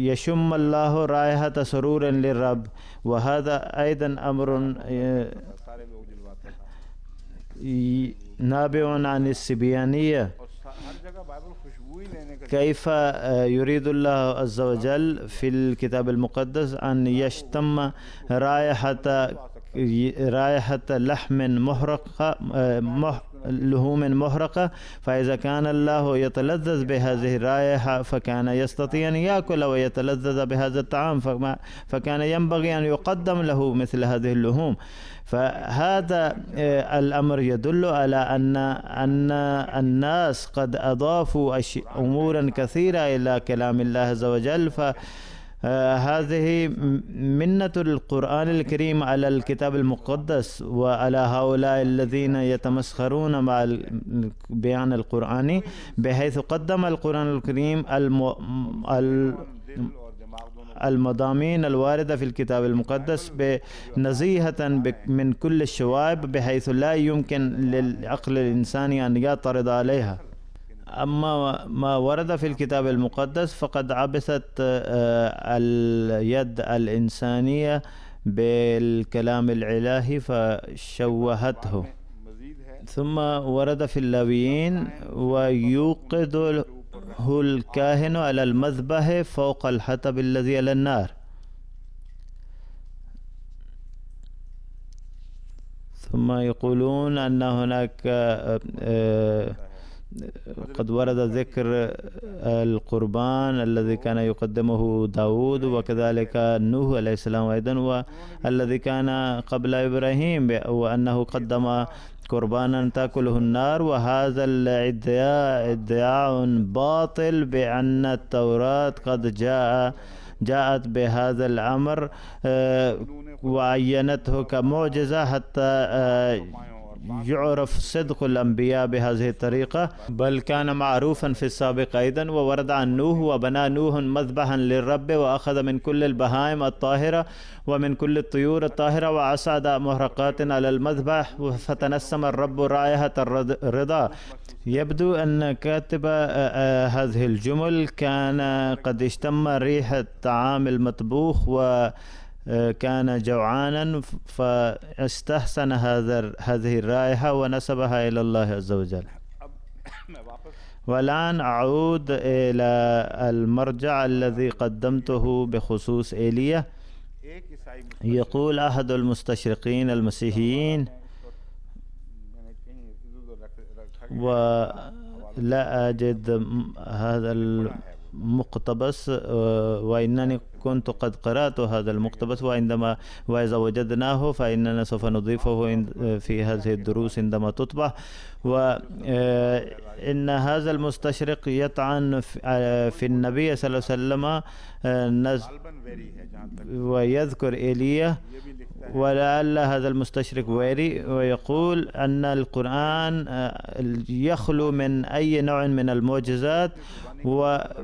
يشم الله رائحة سرور للرب، وهذا أيضا أمر نابع عن السبيانية. كيف يريد الله عز وجل في الكتاب المقدس أن يشتم رائحة لحوم محرقة، فإذا كان الله يتلذذ بهذه الرائحة فكان يستطيع أن يأكل ويتلذذ بهذا الطعام، فكان ينبغي أن يقدم له مثل هذه اللحوم. فهذا الأمر يدل على أن الناس قد أضافوا أمورا كثيرة إلى كلام الله عز وجل. هذه منة القرآن الكريم على الكتاب المقدس وعلى هؤلاء الذين يتمسخرون مع البيان القرآني، بحيث قدم القرآن الكريم المضامين الواردة في الكتاب المقدس نزيهة من كل الشوائب، بحيث لا يمكن للعقل الإنساني أن يعترض عليها. أما ما ورد في الكتاب المقدس فقد عبثت اليد الإنسانية بالكلام الإلهي فشوهته. ثم ورد في اللاويين ويوقد الكاهن على المذبح فوق الحطب الذي على النار. ثم يقولون أن هناك قد ورد ذكر القربان الذي كان يقدمه داود وكذلك نوح عليه السلام أيضا والذي كان قبل إبراهيم وأنه قدم قربانا تأكله النار. وهذا ادعاء باطل بأن التوراة قد جاءت بهذا الأمر وعينته كمعجزة حتى يعرف صدق الأنبياء بهذه الطريقة، بل كان معروفا في السابق أيضا. وورد عن نوح: وبنى نوح مذبحا للرب وأخذ من كل البهائم الطاهرة ومن كل الطيور الطاهرة وأصعد محرقات على المذبح فتنسم الرب رائحة الرضا. يبدو أن كاتب هذه الجمل كان قد اشتم ريحة الطعام المطبوخ وكان جوعانا فاستحسن هذه الرائحة ونسبها إلى الله عز وجل. والآن أعود إلى المرجع الذي قدمته بخصوص إيليا. يقول أحد المستشرقين المسيحيين، ولا أجد هذا المقتبس وإنني كنت قد قرأت هذا المقتبس، وإذا وجدناه فإننا سوف نضيفه في هذه الدروس عندما تطبع. وإن هذا المستشرق يطعن في النبي صلى الله عليه وسلم ويذكر إيليا، ولعل هذا المستشرق ويري ويقول أن القرآن يخلو من أي نوع من المعجزات،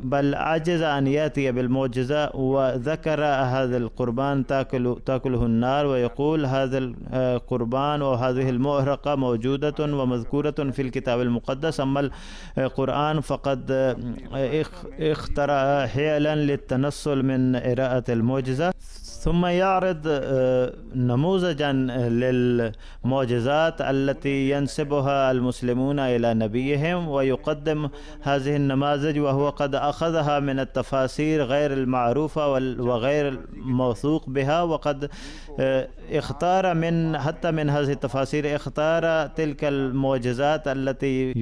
بل عجز أن يأتي بالمعجزة. وذكر هذا القربان تأكله النار، ويقول هذا القربان وهذه المحرقة موجودة ومذكورة في الكتاب المقدس، أما القرآن فقد اخترع حيلا للتنصل من قراءة المعجزة. ثم يعرض نموذجا للمعجزات التي ينسبها المسلمون إلى نبيهم، ويقدم هذه النماذج وهو قد أخذها من التفاسير غير المعروفة وغير الموثوق بها، وقد اختار حتى من هذه التفاسير اختار تلك المعجزات التي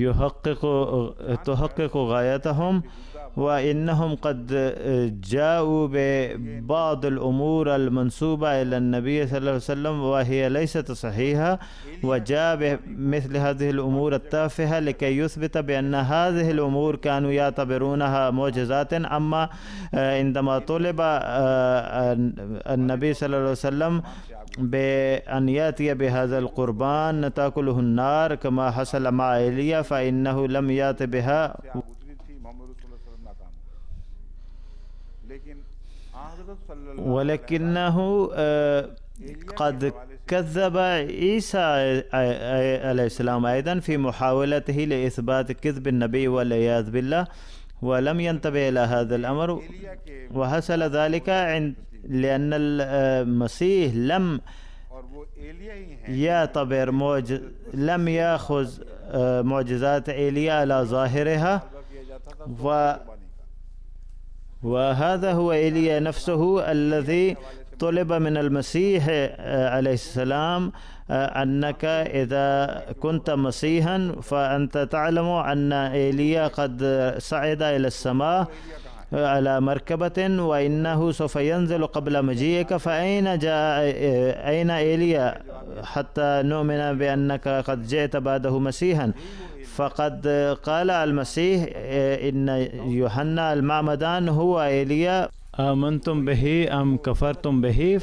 تحقق غايتهم. وإنهم قد جاءوا ببعض الأمور المنسوبة إلى النبي صلى الله عليه وسلم وهي ليست صحيحة، وجاء بمثل هذه الأمور التافهة لكي يثبت بأن هذه الأمور كانوا يعتبرونها معجزات. أما عندما طلب النبي صلى الله عليه وسلم بأن يأتي بهذا القربان تأكله النار كما حصل مع إيليا، فإنه لم يأت بها. ولكنه قد كذب عيسى عليه السلام أيضا في محاولته لإثبات كذب النبي والعياذ بالله، ولم ينتبه إلى هذا الأمر. وحصل ذلك لأن المسيح لم لم يأخذ معجزات إيليا على ظاهرها، وهذا هو إيليا نفسه الذي طلب من المسيح عليه السلام أنك إذا كنت مسيحا فأنت تعلم أن إيليا قد صعد إلى السماء على مركبة وإنه سوف ينزل قبل مجيئك، أين إيليا حتى نؤمن بأنك قد جئت بعده مسيحا؟ فقد قال المسيح إن يوحنا المعمدان هو إيليا، آمنتم به أم كفرتم به؟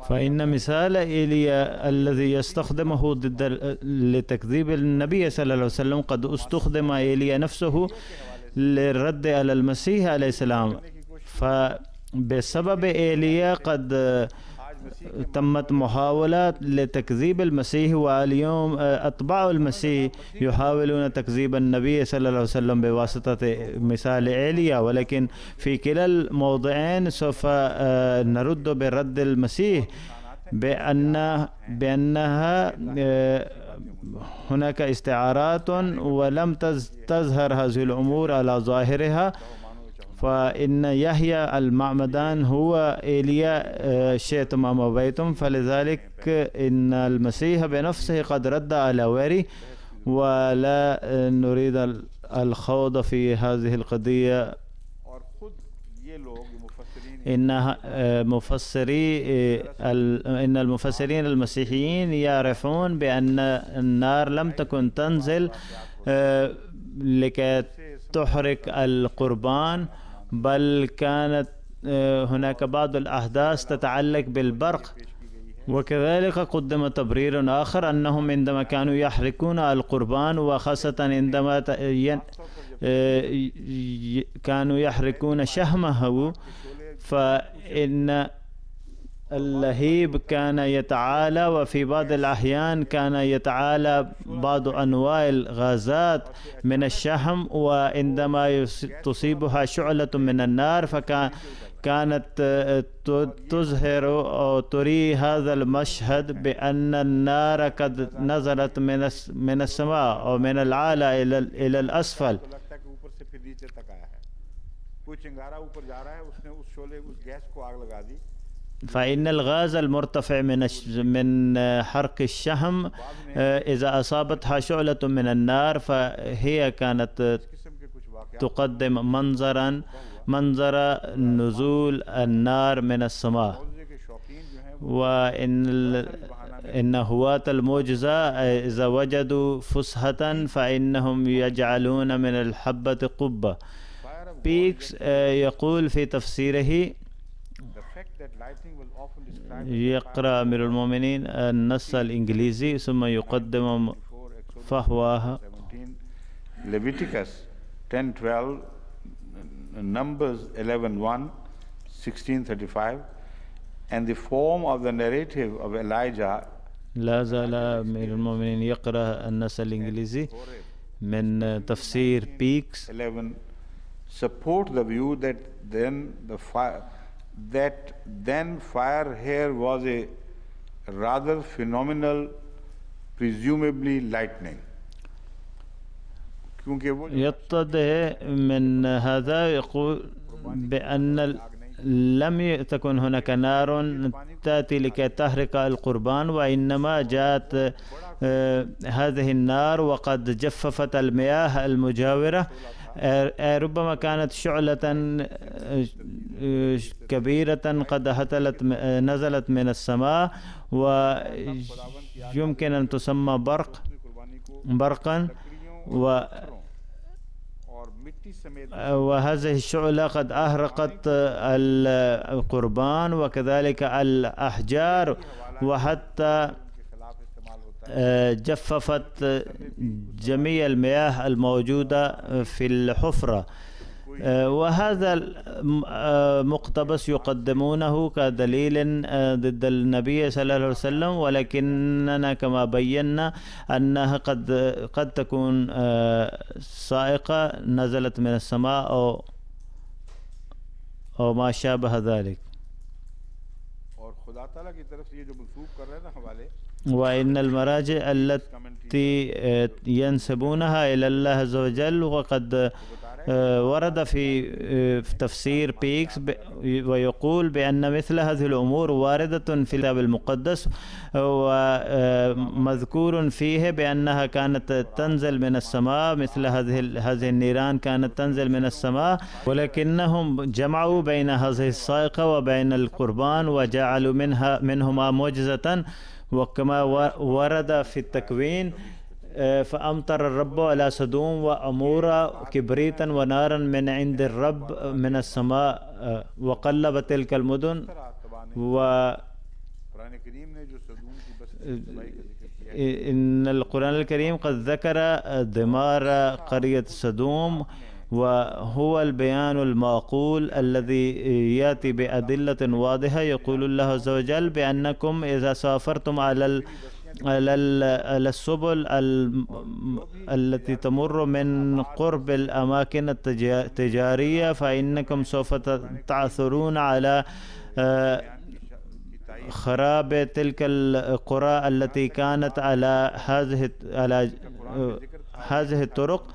فإن مثال إيليا الذي يستخدمه لتكذيب النبي صلى الله عليه وسلم قد استخدم إيليا نفسه للرد على المسيح عليه السلام. فبسبب إيليا قد تمت محاولات لتكذيب المسيح، واليوم أتباع المسيح يحاولون تكذيب النبي صلى الله عليه وسلم بواسطة مثال إيليا. ولكن في كلا الموضعين سوف نرد برد المسيح بأنها هناك استعارات ولم تظهر هذه الأمور على ظاهرها. فإن يحيى المعمدان هو إيليا شئتم أم أبيتم، فلذلك إن المسيح بنفسه قد رد على واري، ولا نريد الخوض في هذه القضية. إن المفسرين المسيحيين يعرفون بأن النار لم تكن تنزل لكي تحرق القربان، بل كانت هناك بعض الأحداث تتعلق بالبرق. وكذلك قدم تبرير آخر أنهم عندما كانوا يحرقون القربان، وخاصة عندما كانوا يحرقون شحمه، فإن اللهيب كان يتعالى، وفي بعض الأحيان كان يتعالى بعض أنواع الغازات من الشحم، وعندما تصيبها شعلة من النار كانت تظهر أو تري هذا المشهد بأن النار قد نزلت من السماء أو من الأعلى إلى الأسفل. فإن الغاز المرتفع من حرق الشحم إذا أصابتها شعلة من النار، فهي كانت تقدم منظر نزول النار من السماء. وإن هواة المعجزة إذا وجدوا فسحة فإنهم يجعلون من الحبة قبة. بيكس يقول في تفسيره، يقرأ أمير المؤمنين النص الإنجليزي ثم يقدم فهوها. Leviticus 10:12, Numbers 11:1, 16:35, and the form of the narrative of Elijah. لا زال أمير المؤمنين يقرأ النص الإنجليزي من تفسير بيكس. 11 support the view that then fire here was a rather phenomenal, presumably lightning. يتضح من هذا يقول بأن لم تكن هناك نار تأتي لكي تحرق القربان، وإنما جاءت هذه النار وقد جففت المياه المجاورة. ربما كانت شعلة كبيرة قد نزلت من السماء، ويمكن أن تسمى برقا، وهذه الشعلة قد أحرقت القربان وكذلك الأحجار، وحتى جففت جميع المياه الموجودة في الحفرة. وهذا مقتبس يقدمونه كدليل ضد النبي صلى الله عليه وسلم، ولكننا كما بينا أنها قد تكون صاعقة نزلت من السماء أو ما شابه ذلك. وإن المراجع التي ينسبونها إلى الله عز وجل، وقد ورد في تفسير بيكس ويقول بأن مثل هذه الأمور واردة في الكتاب المقدس، ومذكور فيه بأنها كانت تنزل من السماء، مثل هذه النيران كانت تنزل من السماء، ولكنهم جمعوا بين هذه الصاعقة وبين القربان وجعلوا منهما معجزة. وكما ورد في التكوين، فأمطر الرب على سدوم وعمورة كبريتا ونارا من عند الرب من السماء وقلب تلك المدن. إن القرآن الكريم قد ذكر دمار قرية سدوم، وهو البيان المعقول الذي يأتي بأدلة واضحة. يقول الله عز وجل بأنكم إذا سافرتم على السبل التي تمر من قرب الأماكن التجارية، فإنكم سوف تعثرون على خراب تلك القرى التي كانت على هذه الطرق.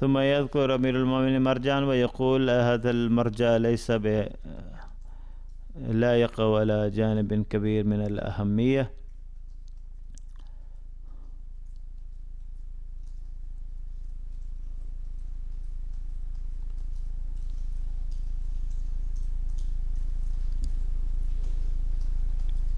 ثم يذكر أمير المؤمنين مرجان ويقول هذا المرجع ليس لا يقع على جانب كبير من الأهمية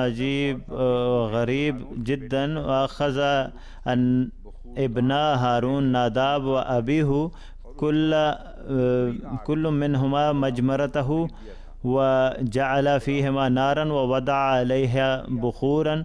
عجيب غريب جدا وأخذ أن ابنا هارون ناداب وأبيه كل منهما مجمرته وجعل فيهما نارا ووضع عليها بخورا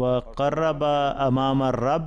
وقرب أمام الرب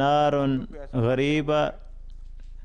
نار غريبة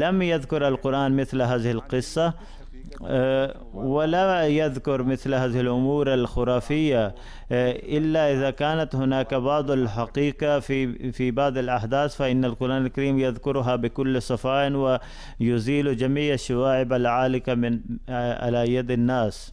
لم يذكر القرآن مثل هذه القصة ولا يذكر مثل هذه الأمور الخرافية إلا إذا كانت هناك بعض الحقيقة في بعض الأحداث فإن القرآن الكريم يذكرها بكل صفاء ويزيل جميع الشوائب العالقة من على يد الناس.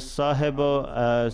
صاحب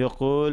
يقول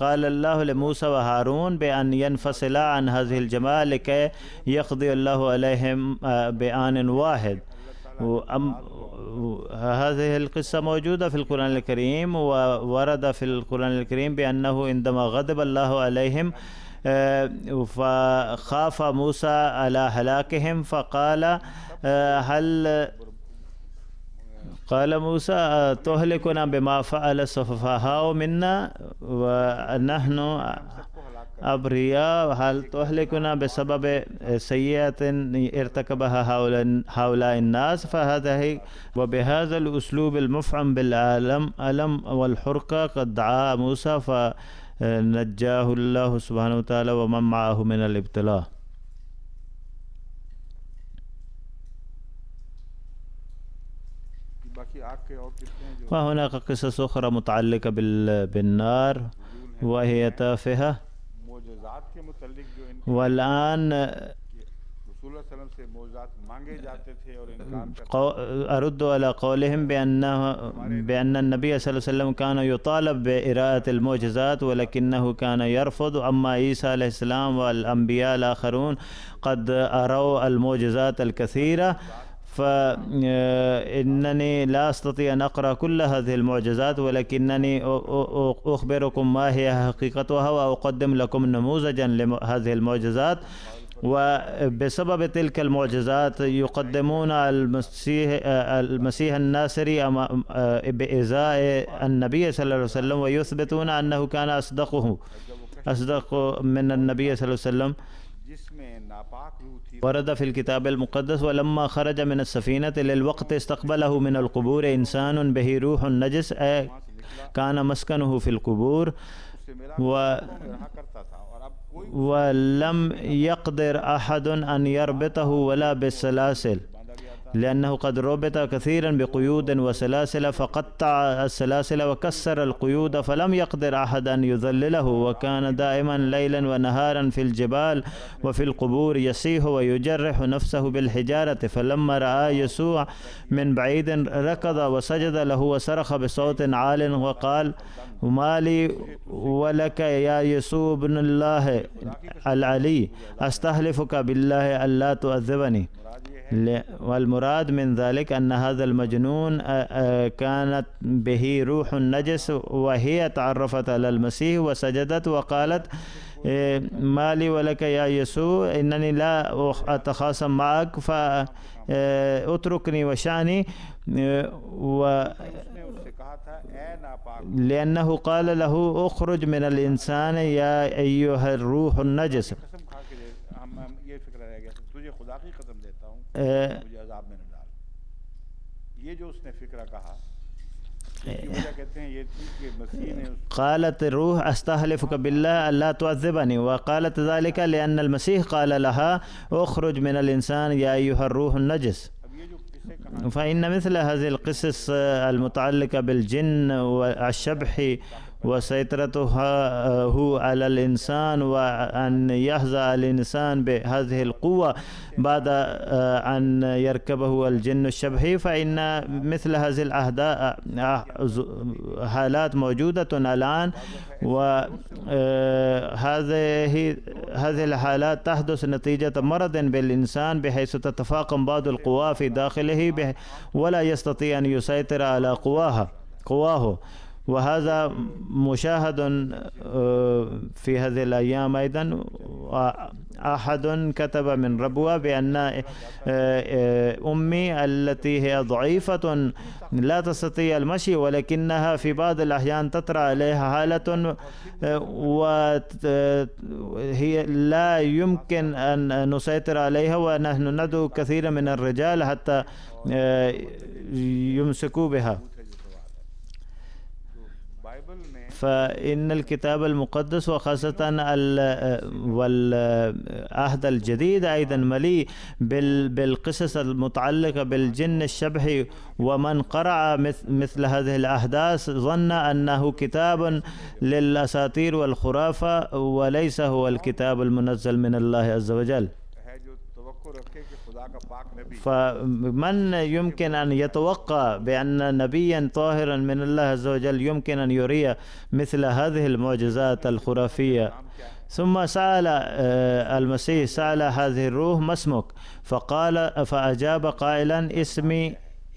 قال الله لموسى وهارون بأن ينفصلا عن هذه الجماعة لكي يقضي الله عليهم بآن واحد. هذه القصة موجودة في القرآن الكريم وورد في القرآن الكريم بأنه عندما غضب الله عليهم فخاف موسى على هلاكهم فقال قال موسى تهلكنا بما فعل السفهاء منا ونحن أبرياء هل تهلكنا بسبب سيئة ارتكبها هؤلاء الناس فهذا وبهذا الأسلوب المفعم بالألم والحرقة قد دعا موسى فنجاه الله سبحانه وتعالى ومن معه من الابتلاء. وهناك قصص أخرى متعلقة بالنار وهي تافهة. والآن أرد على قولهم بأن النبي صلى الله عليه وسلم كان يطالب بإراءة المعجزات ولكنه كان يرفض. أما عيسى عليه السلام والأنبياء الآخرون قد أروا المعجزات الكثيرة فإنني لا أستطيع أن أقرأ كل هذه المعجزات، ولكنني أخبركم ما هي حقيقتها وأقدم لكم نموذجا لهذه المعجزات. وبسبب تلك المعجزات يقدمون المسيح الناصري بإزاء النبي صلى الله عليه وسلم، ويثبتون أنه كان أصدق من النبي صلى الله عليه وسلم. ورد في الكتاب المقدس: ولما خرج من السفينة للوقت استقبله من القبور إنسان به روح نجس، كان مسكنه في القبور، ولم يقدر أحد أن يربطه ولا بالسلاسل، لأنه قد ربط كثيرا بقيود وسلاسل، فقطع السلاسل وكسر القيود، فلم يقدر أحد أن يذلله، وكان دائما ليلا ونهارا في الجبال وفي القبور يصيح ويجرح نفسه بالحجارة. فلما رأى يسوع من بعيد ركض وسجد له وصرخ بصوت عال وقال: ما لي ولك يا يسوع ابن الله العلي، أستحلفك بالله ألا تؤذبني. والمراد من ذلك أن هذا المجنون كانت به روح نجس، وهي تعرفت على المسيح وسجدت وقالت: ما لي ولك يا يسوع، إنني لا أتخاصم معك، فأتركني وشأني. لأنه قال له: اخرج من الإنسان يا أيها الروح النجس. قالت الروح: أستحلفك بالله ألا تعذبني. وقالت ذلك لأن المسيح قال لها: اخرج من الإنسان يا أيها الروح النجس. فإن مثل هذه القصص المتعلقة بالجن والشبح وسيطرته على الإنسان، وأن يهزأ الإنسان بهذه القوة بعد أن يركبه الجن الشبحي، فإن مثل هذه الحالات موجودة الآن. وهذه الحالات تحدث نتيجة مرض بالإنسان، بحيث تتفاقم بعض القوى في داخله ولا يستطيع أن يسيطر على قواه. وهذا مشاهد في هذه الأيام أيضا. أحد كتب من ربوة بأن أمي التي هي ضعيفة لا تستطيع المشي، ولكنها في بعض الأحيان تطرأ عليها حالة وهي لا يمكن أن نسيطر عليها، ونحن ندعو كثيرا من الرجال حتى يمسكوا بها. فإن الكتاب المقدس وخاصة والعهد الجديد أيضا مليء بالقصص المتعلقة بالجن الشبحي، ومن قرأ مثل هذه الأحداث ظن أنه كتاب للأساطير والخرافة، وليس هو الكتاب المنزل من الله عز وجل. فمن يمكن أن يتوقع بأن نبيا طاهرا من الله عز وجل يمكن أن يري مثل هذه المعجزات الخرافية؟ ثم سأل المسيح، سأل هذه الروح: ما اسمك؟ فأجاب قائلا: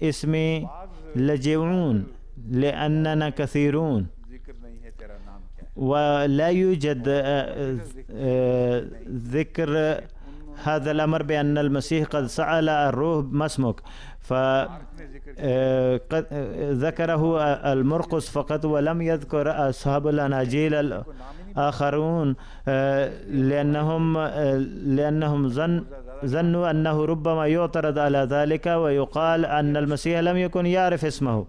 اسمي لجيعون لأننا كثيرون. ولا يوجد ذكر هذا الأمر بأن المسيح قد سأل الروح: ما اسمك؟ فذكره المرقس فقط، ولم يذكر أصحاب الأناجيل الآخرون، لأنهم ظنوا أنه ربما يعترض على ذلك ويقال أن المسيح لم يكن يعرف اسمه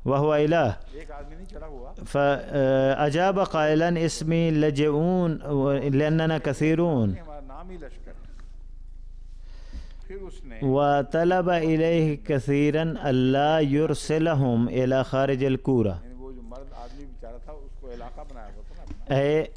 وهو إله. فأجاب قائلا: اسمي لجئون لأننا كثيرون. وطلب إليه كثيرا ألا يرسلهم إلى خارج الكورة، أي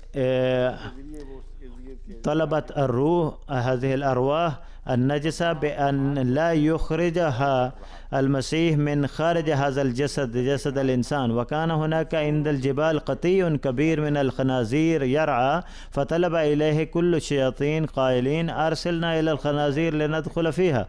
طلبت الروح هذه الأرواح النجسة بأن لا يخرجها المسيح من خارج هذا الجسد، جسد الإنسان. وكان هناك عند الجبال قطيع كبير من الخنازير يرعى، فطلب إليه كل الشياطين قائلين: أرسلنا إلى الخنازير لندخل فيها.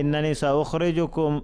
إنني سأخرجكم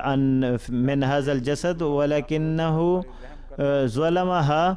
عن من هذا الجسد، ولكنه ظلمها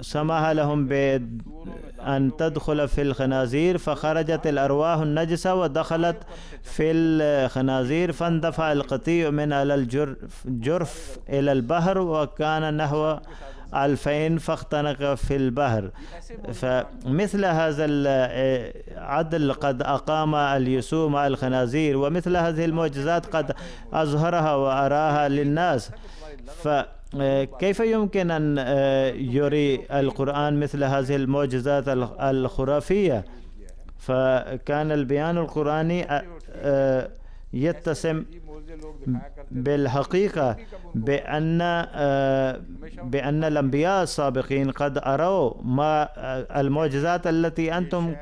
سمح لهم بأن تدخل في الخنازير، فخرجت الأرواح النجسة ودخلت في الخنازير، فاندفع القطيع من على الجرف إلى البحر، وكان نحو 2000 فاختنق في البحر. فمثل هذا العدل قد أقام اليسوع مع الخنازير، ومثل هذه المعجزات قد أظهرها وأراها للناس. فكيف يمكن أن يري القرآن مثل هذه المعجزات الخرافية؟ فكان البيان القرآني يتسم بالحقيقة بأن الأنبياء السابقين قد أروا ما المعجزات التي أنتم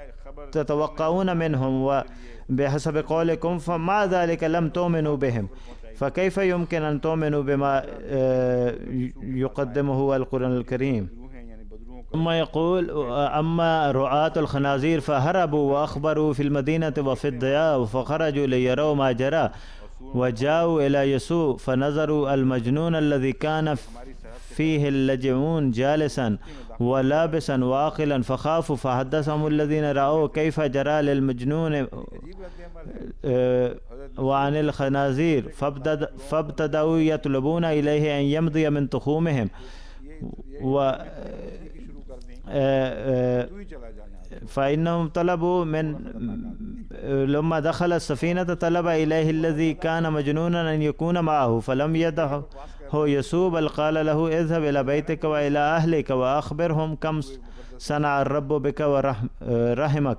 تتوقعون منهم، وبحسب قولكم فمع ذلك لم تؤمنوا بهم، فكيف يمكن أن تؤمنوا بما يقدمه القرآن الكريم؟ ثم يقول: أما رعاة الخنازير فهربوا وأخبروا في المدينة وفي الضياء، فخرجوا ليروا ما جرى، وجاءوا إلى يسوع فنظروا المجنون الذي كان فيه اللجئون جالسا ولابسا وعاقلا، فخافوا، فحدثهم الذين رأوا كيف جرى للمجنون وعن الخنازير، فابتدأوا يطلبون إليه أن يمضي من تخومهم. فإنهم طلبوا من لما دخل السفينة طلب إليه الذي كان مجنونا أن يكون معه، فلم يدعه يسوع، بل قال له: اذهب إلى بيتك وإلى أهلك وأخبرهم كم صنع الرب بك ورحمك.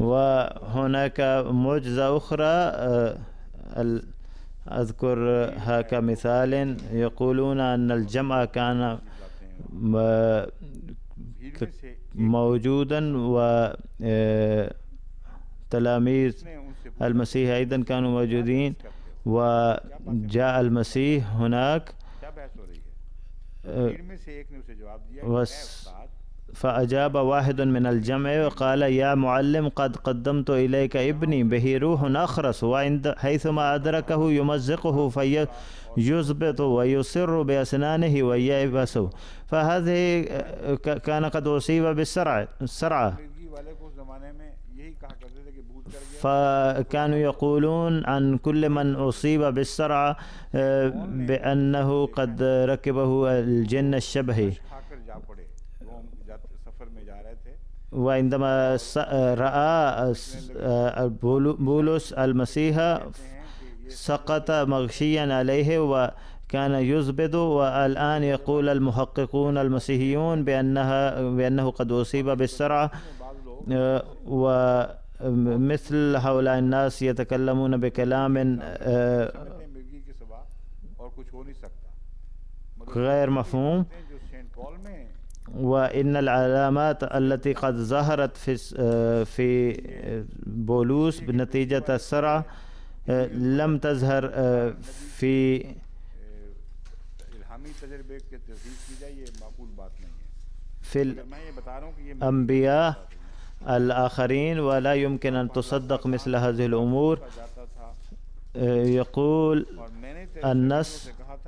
وهناك معجزة أخرى أذكرها كمثال. يقولون أن الجمع كان موجودا، وتلاميذ المسيح أيضا كانوا موجودين، وجاء المسيح هناك فأجاب واحد من الجمع وقال: يا معلم، قد قدمت إليك ابني به روح أخرس، وعند حيثما أدركه يمزقه فيزبط ويصر بأسنانه وييبس. فهذه كان قد أصيب بالصرع، فكانوا يقولون عن كل من أصيب بالصرع بأنه قد ركبه الجن الشبهي. وعندما رأى بولس المسيح سقط مغشيا عليه وكان يزبد. والآن يقول المحققون المسيحيون بأنه قد أصيب بالصرع، ومثل هؤلاء الناس يتكلمون بكلام غير مفهوم. وإن العلامات التي قد ظهرت في بولس بنتيجة الصرع لم تظهر في الأنبياء الآخرين، ولا يمكن أن تصدق مثل هذه الأمور. يقول النص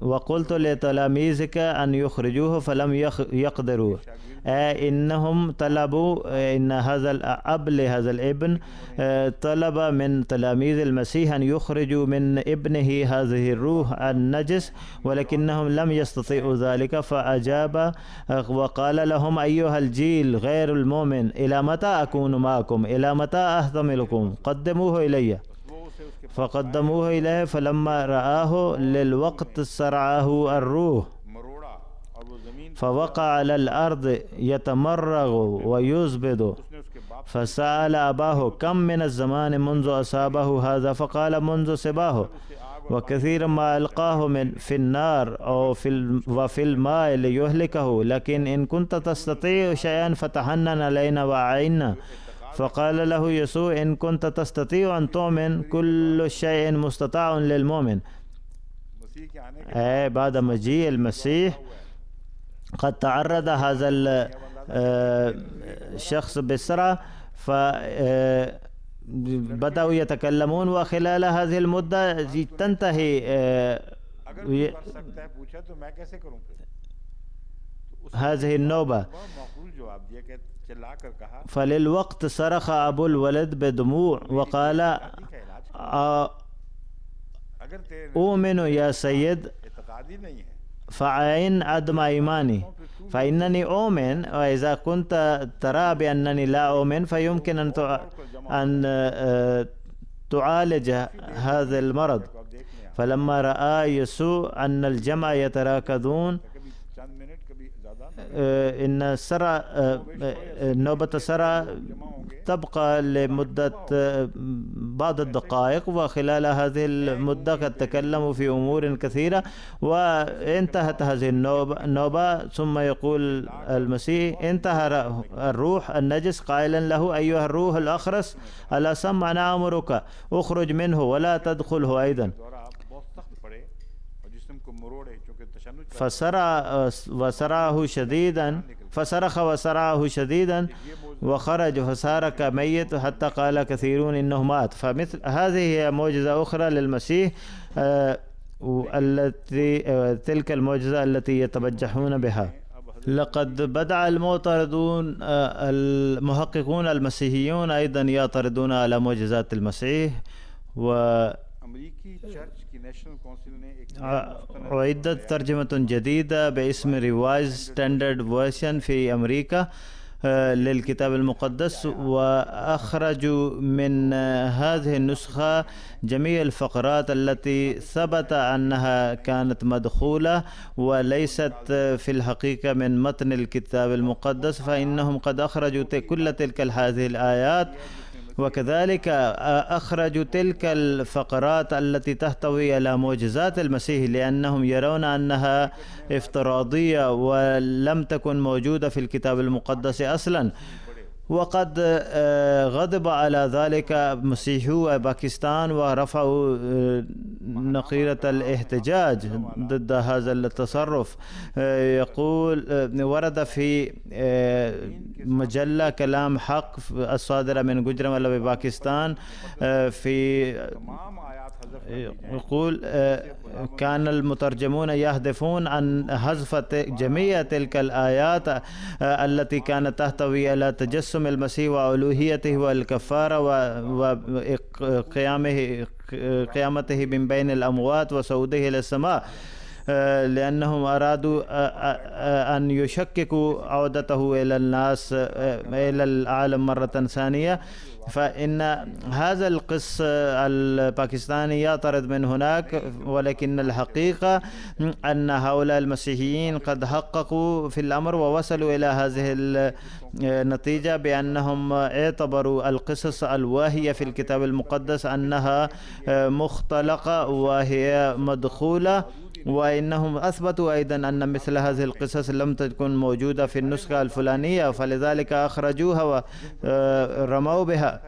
وقلت لتلاميذك أن يخرجوه فلم يقدروا، إنهم طلبوا، إن هذا الأب لهذا الابن طلب من تلاميذ المسيح أن يخرجوا من ابنه هذه الروح النجس، ولكنهم لم يستطيعوا ذلك. فأجاب وقال لهم: أيها الجيل غير المؤمن، إلى متى أكون معكم؟ إلى متى أحتملكم؟ قدموه إلي. فقدموه إليه، فلما رآه للوقت سرعه الروح فوقع على الأرض يتمرغ ويزبد، فسأل أباه: كم من الزمان منذ أصابه هذا؟ فقال: منذ صباه، وكثيرا ما ألقاه في النار أو وفي الماء ليهلكه، لكن إن كنت تستطيع شيئا فتحنن علينا وأعنا. فقال له يسوع: إن كنت تستطيع أن تؤمن كل شيء مستطاع للمؤمن. بعد مجيء المسيح قد تعرض هذا الشخص بسرعة، فبدأوا يتكلمون، وخلال هذه المدة تنتهي هذه النوبة. فللوقت صرخ أبو الولد بدموع وقال: أؤمن يا سيد، فعين عدم إيماني، فإنني أؤمن، وإذا كنت ترى بأنني لا أؤمن فيمكن أن تعالج هذا المرض. فلما رأى يسوع أن الجمع يتراكضون، إن سرى نوبة سرى تبقى لمدة بعض الدقائق، وخلال هذه المدة قد تكلموا في أمور كثيرة، وانتهت هذه النوبة. ثم يقول المسيح: انتهى الروح النجس قائلا له: أيها الروح الأخرس الأصم، أنا أمرك اخرج منه ولا تدخله أيضا. فصرخ وسرعه شديدا وخرج فصار كميت، حتى قال كثيرون إنه مات. فمثل هذه هي معجزة أخرى للمسيح، تلك المعجزة التي يتبجحون بها. لقد بدأ المعترضون المحققون المسيحيون أيضا يعترضون على معجزات المسيح، وعدت ترجمة جديدة باسم Revised Standard Version في أمريكا للكتاب المقدس، وأخرجوا من هذه النسخة جميع الفقرات التي ثبت أنها كانت مدخولة وليست في الحقيقة من متن الكتاب المقدس، فإنهم قد أخرجوا كل تلك هذه الآيات، وكذلك أخرجوا تلك الفقرات التي تحتوي على معجزات المسيح، لأنهم يرون أنها افتراضية ولم تكن موجودة في الكتاب المقدس أصلا. وقد غضب على ذلك مسيحو باكستان ورفعوا نقيرة الاحتجاج ضد هذا التصرف. يقول ورد في مجلة كلام حق الصادرة من جوجرانوالا بباكستان، في يقول: كان المترجمون يهدفون أن حذف جميع تلك الآيات التي كانت تحتوي على تجسم المسيح وألوهيته والكفارة وقيامته من بين الأموات وصعوده إلى السماء، لأنهم أرادوا أن يشككوا عودته إلى الناس إلى العالم مرة ثانية. فإن هذا القس الباكستاني يعترض من هناك، ولكن الحقيقة أن هؤلاء المسيحيين قد حققوا في الأمر ووصلوا إلى هذه النتيجة بأنهم اعتبروا القصص الواهية في الكتاب المقدس أنها مختلقة وهي مدخولة، وإنهم أثبتوا أيضا أن مثل هذه القصص لم تكن موجودة في النسخة الفلانية، فلذلك أخرجوها ورموا بها.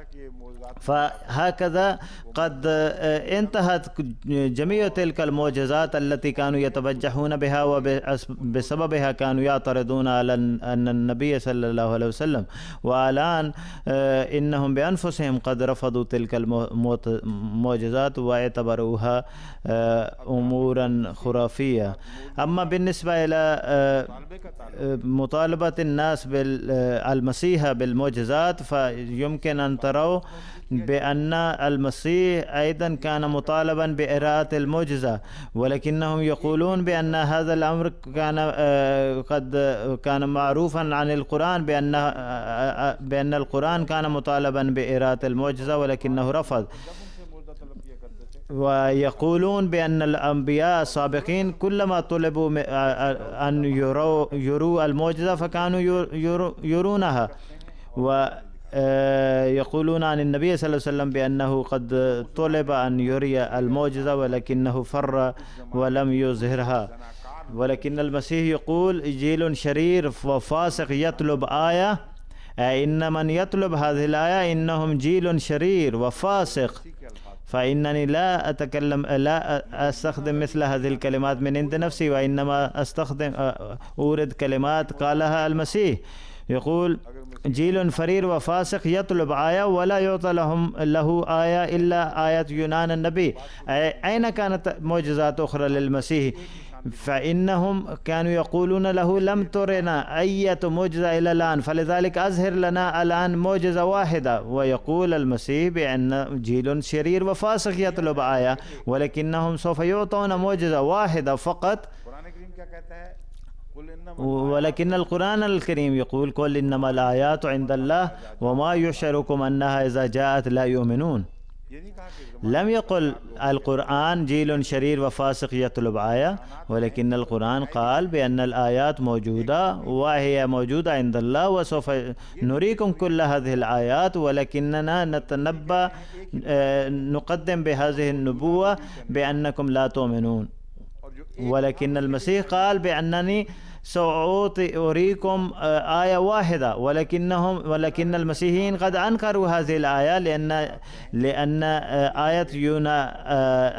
فهكذا قد انتهت جميع تلك المعجزات التي كانوا يتبجحون بها وبسببها كانوا يعترضون على أن النبي صلى الله عليه وسلم. والآن إنهم بأنفسهم قد رفضوا تلك المعجزات واعتبروها أمورا خرافية. أما بالنسبة إلى مطالبة الناس بالمسيح بالمعجزات، فيمكن أن تروا بأن المسيح أيضا كان مطالبا بإراءة المعجزة، ولكنهم يقولون بأن هذا الأمر كان معروفا عن القرآن بأن القرآن كان مطالبا بإراءة المعجزة ولكنه رفض. ويقولون بأن الأنبياء السابقين كلما طلبوا أن يروا المعجزة فكانوا يرونها. ويقولون عن النبي صلى الله عليه وسلم بأنه قد طلب أن يري المعجزة ولكنه فر ولم يظهرها. ولكن المسيح يقول جيل شرير وفاسق يطلب آية، إن من يطلب هذه الآية إنهم جيل شرير وفاسق. فإنني لا أستخدم مثل هذه الكلمات من عند نفسي، وإنما أورد كلمات قالها المسيح. يقول جيل فرير وفاسق يطلب آية ولا يعطى له آية إلا آية يونان النبي. أين كانت معجزات أخرى للمسيح؟ فإنهم كانوا يقولون له لم ترنا أي معجزة إلى الآن، فلذلك أظهر لنا الآن معجزة واحدة. ويقول المسيح بأن جيل شرير وفاسق يطلب آية، ولكنهم سوف يعطون معجزة واحدة فقط. ولكن القرآن الكريم يقول قل إنما الآيات عند الله وما يشعركم أنها إذا جاءت لا يؤمنون. لم يقل القرآن جيل شرير وفاسق يطلب آية، ولكن القرآن قال بأن الآيات موجودة وهي موجودة عند الله، وسوف نريكم كل هذه الآيات، ولكننا نتنبأ نقدم بهذه النبوة بأنكم لا تؤمنون. ولكن المسيح قال بأنني سأريكم آية واحدة، ولكن المسيحيين قد أنكروا هذه الآية لأن آية يونا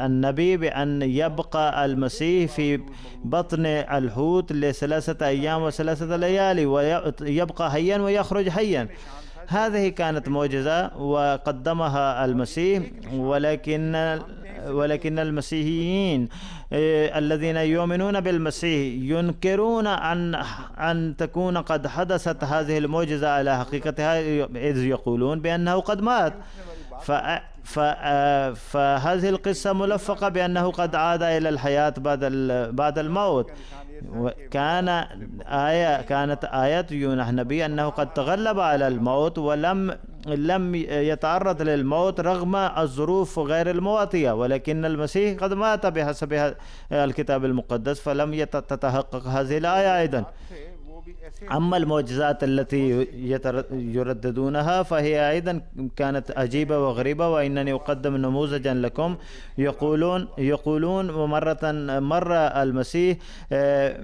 النبي بأن يبقى المسيح في بطن الحوت ل3 أيام و3 ليالي ويبقى حيا ويخرج حيا، هذه كانت معجزة وقدمها المسيح. ولكن المسيحيين الذين يؤمنون بالمسيح ينكرون أن تكون قد حدثت هذه المعجزة على حقيقتها، إذ يقولون بأنه قد مات. فهذه القصة ملفقة بأنه قد عاد إلى الحياة بعد الموت. كانت آية يونح النبي أنه قد تغلب على الموت ولم يتعرض للموت رغم الظروف غير المواتية، ولكن المسيح قد مات بحسب الكتاب المقدس، فلم تتحقق هذه الآية أيضا. أما المعجزات التي يرددونها فهي أيضا كانت عجيبة وغريبة، وإنني أقدم نموذجا لكم. يقولون مر المسيح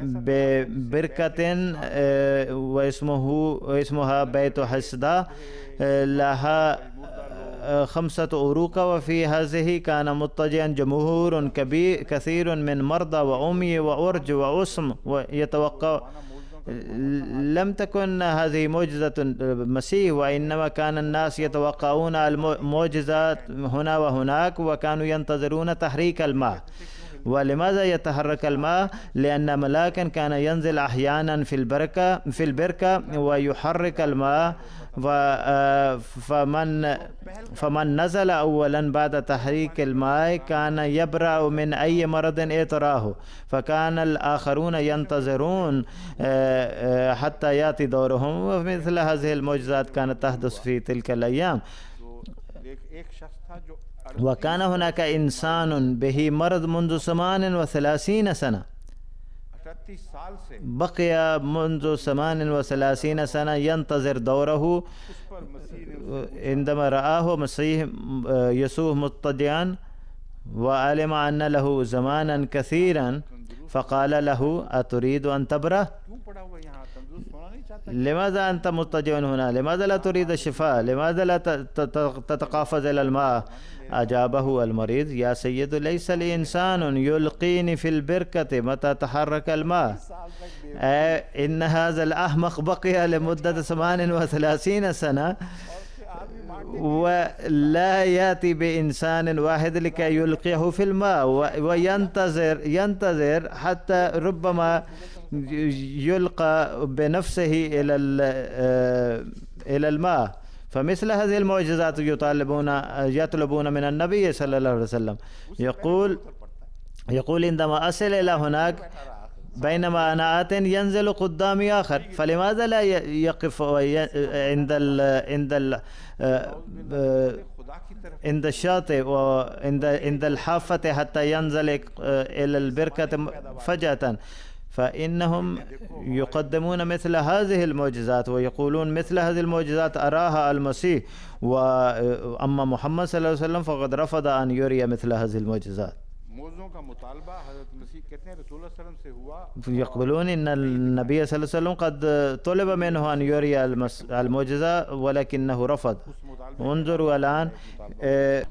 ببركة واسمها بيت حسدة، لها 5 أروقة، وفي هذه كان مضطجعا جمهور كثير من مرضى وعمي وأرج وأسم ويتوقع. لم تكن هذه معجزة المسيح، وإنما كان الناس يتوقعون المعجزات هنا وهناك، وكانوا ينتظرون تحريك الماء. ولماذا يتحرك الماء؟ لأن ملاكا كان ينزل أحيانا في البركة ويحرك الماء، فمن نزل أولا بعد تحريك الماء كان يبرأ من أي مرض اعتراه، فكان الآخرون ينتظرون حتى يأتي دورهم. ومثل هذه المعجزات كانت تحدث في تلك الأيام. وكان هناك إنسان به مرض منذ 38 سنة، بقي منذ 38 سنة ينتظر دوره. عندما رآه مسيح يسوع مضطجعا وعلم أن له زمانا كثيرا، فقال له أتريد أن تبرأ؟ لماذا أنت مضطجع هنا؟ لماذا لا تريد الشفاء؟ لماذا لا تتقافز إلى الماء؟ أجابه المريض: يا سيد، ليس لي إنسان يلقيني في البركة متى تحرك الماء. إن هذا الأحمق بقي لمدة 38 سنة ولا يأتي بإنسان واحد لكي يلقيه في الماء، وينتظر حتى ربما يلقى بنفسه إلى الماء. فمثل هذه المعجزات يطلبون من النبي صلى الله عليه وسلم. يقول عندما أصل إلى هناك بينما أنا آت ينزل قدامي آخر، فلماذا لا يقف عند الشاطئ وعند الحافة حتى ينزل إلى البركة فجأة؟ فإنهم يقدمون مثل هذه المعجزات ويقولون مثل هذه المعجزات أراها المسيح، وأما محمد صلى الله عليه وسلم فقد رفض أن يري مثل هذه المعجزات. يقولون إن النبي صلى الله عليه وسلم قد طلب منه أن يري المعجزة ولكنه رفض. انظروا الآن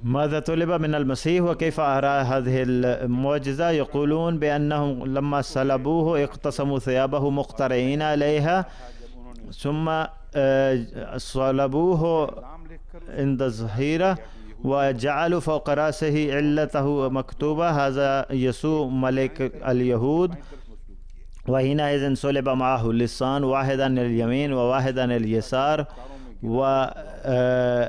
ماذا طلب من المسيح وكيف أرى هذه المعجزة. يقولون بأنهم لما صلبوه اقتسموا ثيابه مقترعين عليها، ثم صلبوه عند الظهيرة وجعلوا فوق رأسه علته مكتوبة: هذا يسوع ملك اليهود. وحينئذ صلب معه اللصان، واحدا اليمين وواحدا اليسار، وهكذا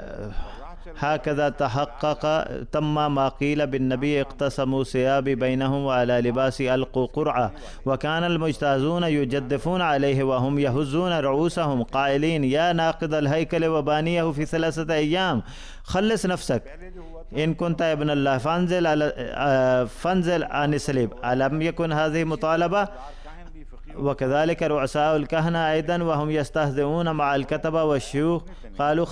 تحقق تم ما قيل بالنبي: اقتسموا ثيابي بينهم وعلى لباسي ألقوا قرعة. وكان المجتازون يجدفون عليه وهم يهزون رؤوسهم قائلين: يا ناقض الهيكل وبانيه في 3 أيام، خلص نفسك إن كنت ابن الله، فانزل عن الصليب. ألم يكن هذه مطالبة؟ وكذلك رؤساء الكهنة أيضا وهم يستهزئون مع الكتبة والشيوخ قالوا: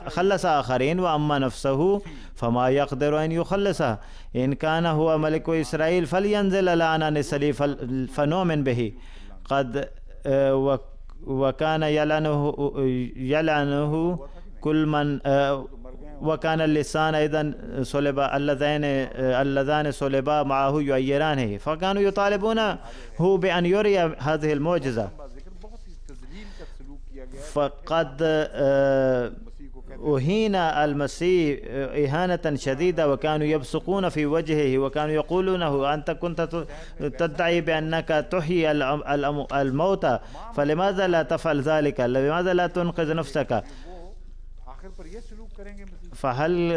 خلص آخرين وأما نفسه فما يقدر أن يخلصها. إن كان هو ملك إسرائيل فلينزل الآن عن الصليب فنؤمن به. قد وكان يلعنه كل من وكان اللسان أيضا صلب، اللذان صلبا معه يعيرانه، فكانوا يطالبونه بأن يري هذه المعجزة. فقد أهين المسيح إهانة شديدة، وكانوا يبصقون في وجهه وكانوا يقولونه: أنت كنت تدعي بأنك تحيي الموتى، فلماذا لا تفعل ذلك؟ لماذا لا تنقذ نفسك؟ فهل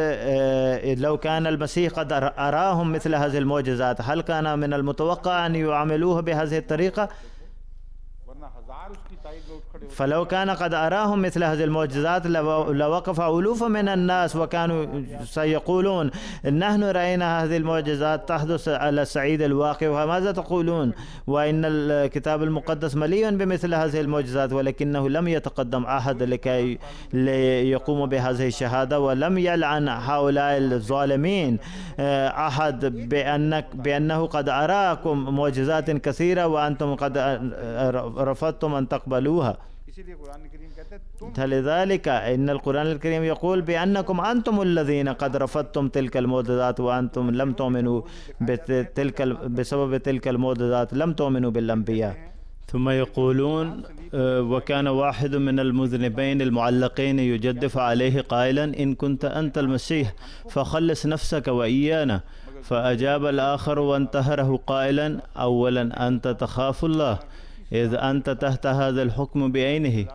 لو كان المسيح قد أراهم مثل هذه المعجزات، هل كان من المتوقع أن يعملوه بهذه الطريقة؟ فلو كان قد أراهم مثل هذه المعجزات لوقف ألوف من الناس وكانوا سيقولون: نحن رأينا هذه المعجزات تحدث على الصعيد الواقع، وماذا تقولون؟ وإن الكتاب المقدس مليء بمثل هذه المعجزات، ولكنه لم يتقدم أحد لكي يقوم بهذه الشهادة، ولم يلعن هؤلاء الظالمين أحد بأنه قد أراكم معجزات كثيرة وأنتم قد رفضتم أن تقبلوها. لذلك إن القرآن الكريم يقول بأنكم أنتم الذين قد رفضتم تلك المعجزات وأنتم لم تؤمنوا بسبب تلك المعجزات لم تؤمنوا بالأنبياء. ثم يقولون: وكان واحد من المذنبين المعلقين يجدف عليه قائلا: إن كنت أنت المسيح فخلص نفسك وإيانا. فأجاب الآخر وانتهره قائلا: أولا أنت تخاف الله إذ أنت تحت هذا الحكم بعينه،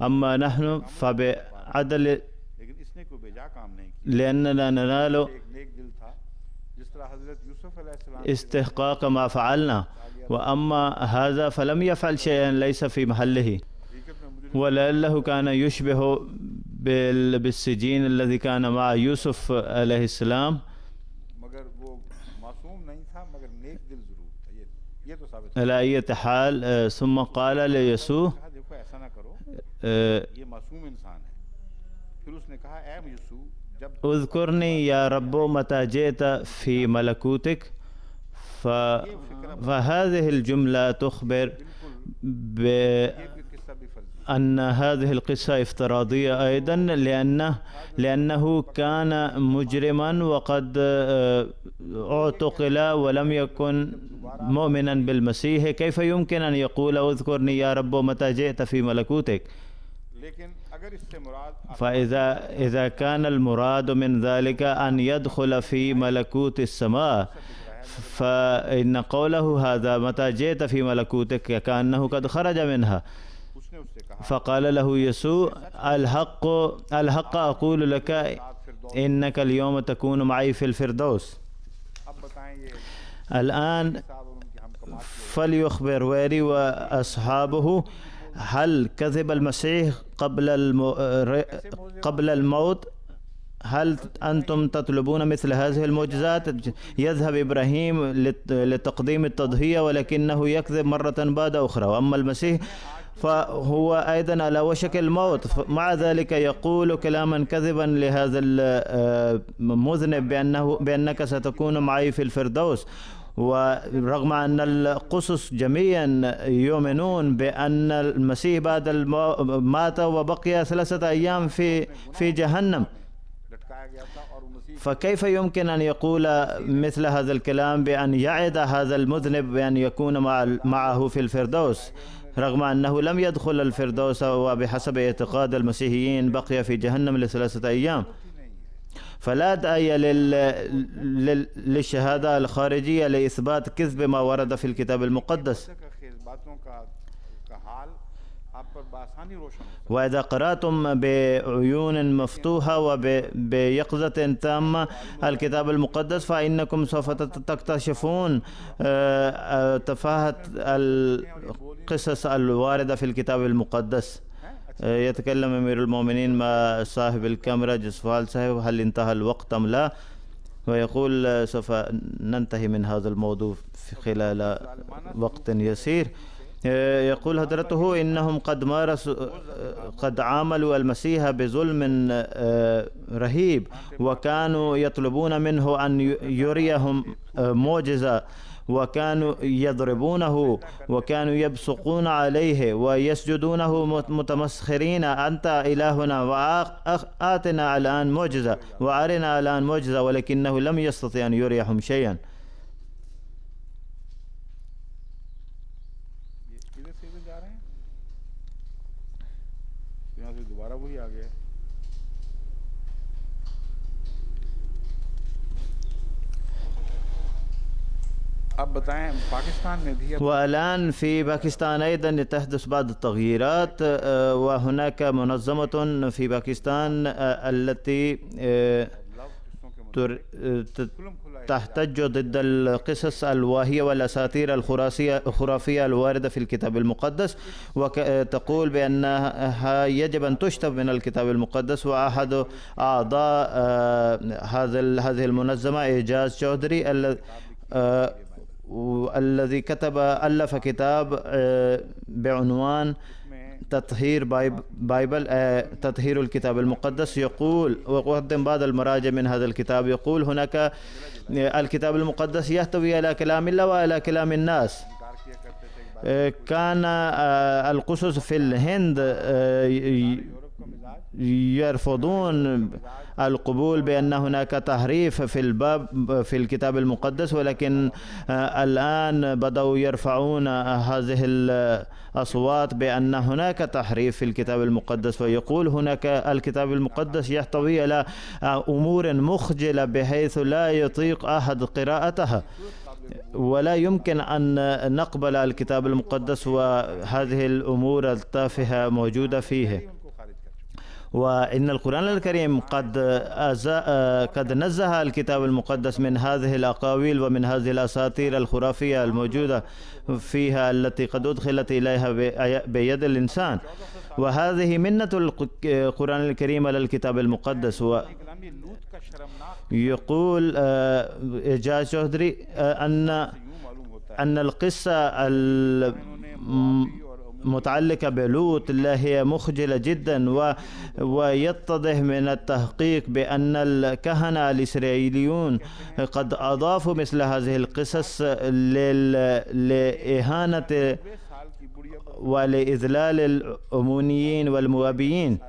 أما نحن فبعدل لأننا ننال استحقاق ما فعلنا، وأما هذا فلم يفعل شيئا ليس في محله. ولعله كان يشبه بالسجين الذي كان مع يوسف عليه السلام. على أي حال ثم قال ليسوع: اذكرني يا رب متى جئت في ملكوتك. فهذه الجملة تخبر أن هذه القصة افتراضية أيضا لأنه كان مجرما وقد اعتقل ولم يكن مؤمنا بالمسيح. كيف يمكن أن يقول اذكرني يا رب متى جئت في ملكوتك؟ فإذا كان المراد من ذلك أن يدخل في ملكوت السماء، فإن قوله هذا متى جئت في ملكوتك كأنه قد خرج منها. فقال له يسوع الحق أقول لك إنك اليوم تكون معي في الفردوس. الآن فليخبر ويري وأصحابه، هل كذب المسيح قبل الموت؟ هل أنتم تطلبون مثل هذه المعجزات؟ يذهب إبراهيم لتقديم التضحية ولكنه يكذب مرة بعد أخرى، وأما المسيح فهو أيضا على وشك الموت، مع ذلك يقول كلاما كذبا لهذا المذنب بأنك ستكون معي في الفردوس. ورغم أن القصص جميعا يؤمنون بأن المسيح بعد مات وبقي 3 أيام في جهنم، فكيف يمكن أن يقول مثل هذا الكلام بأن يعد هذا المذنب بأن يكون معه في الفردوس، رغم أنه لم يدخل الفردوس وبحسب اعتقاد المسيحيين بقي في جهنم ل3 أيام؟ فلا داعي للشهادة الخارجية لإثبات كذب ما ورد في الكتاب المقدس. وإذا قرأتم بعيون مفتوحة وبيقظة تامة الكتاب المقدس فإنكم سوف تكتشفون تفاهة القصص الواردة في الكتاب المقدس. يتكلم أمير المؤمنين مع صاحب الكاميرا جسفال صاحب، هل انتهى الوقت أم لا؟ ويقول سوف ننتهي من هذا الموضوع في خلال وقت يسير. يقول حضرته إنهم قد عاملوا المسيح بظلم رهيب، وكانوا يطلبون منه أن يريهم معجزة، وكانوا يضربونه وكانوا يبصقون عليه ويسجدونه متمسخرين، أنت إلهنا وآتنا الآن معجزة وأرنا الآن معجزة، ولكنه لم يستطع أن يريهم شيئا. والآن في باكستان أيضا تحدث بعض التغييرات، وهناك منظمة في باكستان التي تحتج ضد القصص الواهية والأساطير الخرافية الواردة في الكتاب المقدس، وتقول بأنها يجب أن تشطب من الكتاب المقدس. وأحد أعضاء هذه المنظمة إعجاز چودھری الذي ألف كتاب بعنوان تطهير تطهير الكتاب المقدس، يقول وقدم بعض المراجع من هذا الكتاب، يقول هناك الكتاب المقدس يحتوي على كلام الله وعلى كلام الناس. كان القصص في الهند يرفضون القبول بأن هناك تحريف في الكتاب المقدس، ولكن الآن بدأوا يرفعون هذه الأصوات بأن هناك تحريف في الكتاب المقدس، ويقول هناك الكتاب المقدس يحتوي على أمور مخجلة بحيث لا يطيق أحد قراءتها، ولا يمكن أن نقبل الكتاب المقدس وهذه الأمور التافهة موجودة فيه. وإن القرآن الكريم قد نزه الكتاب المقدس من هذه الأقاويل ومن هذه الأساطير الخرافية الموجودة فيها التي قد أدخلت إليها بيد الإنسان، وهذه منة القرآن الكريم على الكتاب المقدس. يقول إعجاز چودھری أن القصة متعلقة بلوط هي مخجلة جدا، ويتضح من التحقيق بأن الكهنة الإسرائيليون قد أضافوا مثل هذه القصص لإهانة ولإذلال الأمونيين والموابيين.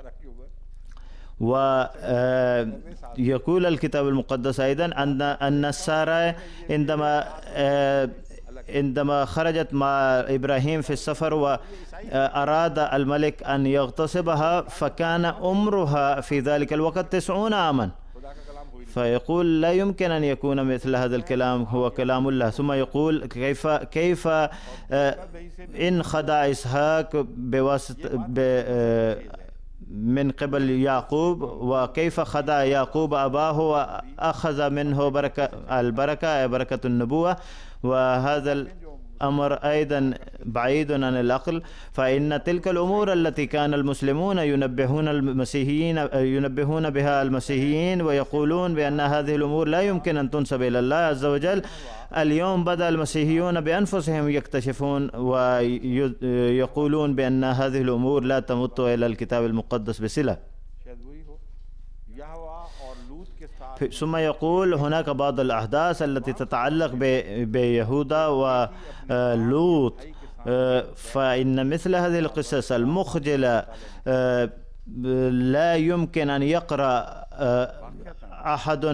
ويقول الكتاب المقدس أيضا أن سارة عندما خرجت مع إبراهيم في السفر وأراد الملك أن يغتصبها فكان عمرها في ذلك الوقت 90 عاما. فيقول لا يمكن أن يكون مثل هذا الكلام هو كلام الله. ثم يقول كيف إن خدع إسحاق من قبل يعقوب، وكيف خدع يعقوب أباه وأخذ منه بركة النبوة، وهذا الأمر أيضا بعيد عن العقل. فإن تلك الأمور التي كان المسلمون ينبهون بها المسيحيين ويقولون بأن هذه الأمور لا يمكن أن تنسب إلى الله عز وجل، اليوم بدأ المسيحيون بأنفسهم يكتشفون ويقولون بأن هذه الأمور لا تمت إلى الكتاب المقدس بصلة. ثم يقول هناك بعض الأحداث التي تتعلق بيهوذا ولوط، فإن مثل هذه القصص المخجلة لا يمكن أن يقرأ أحد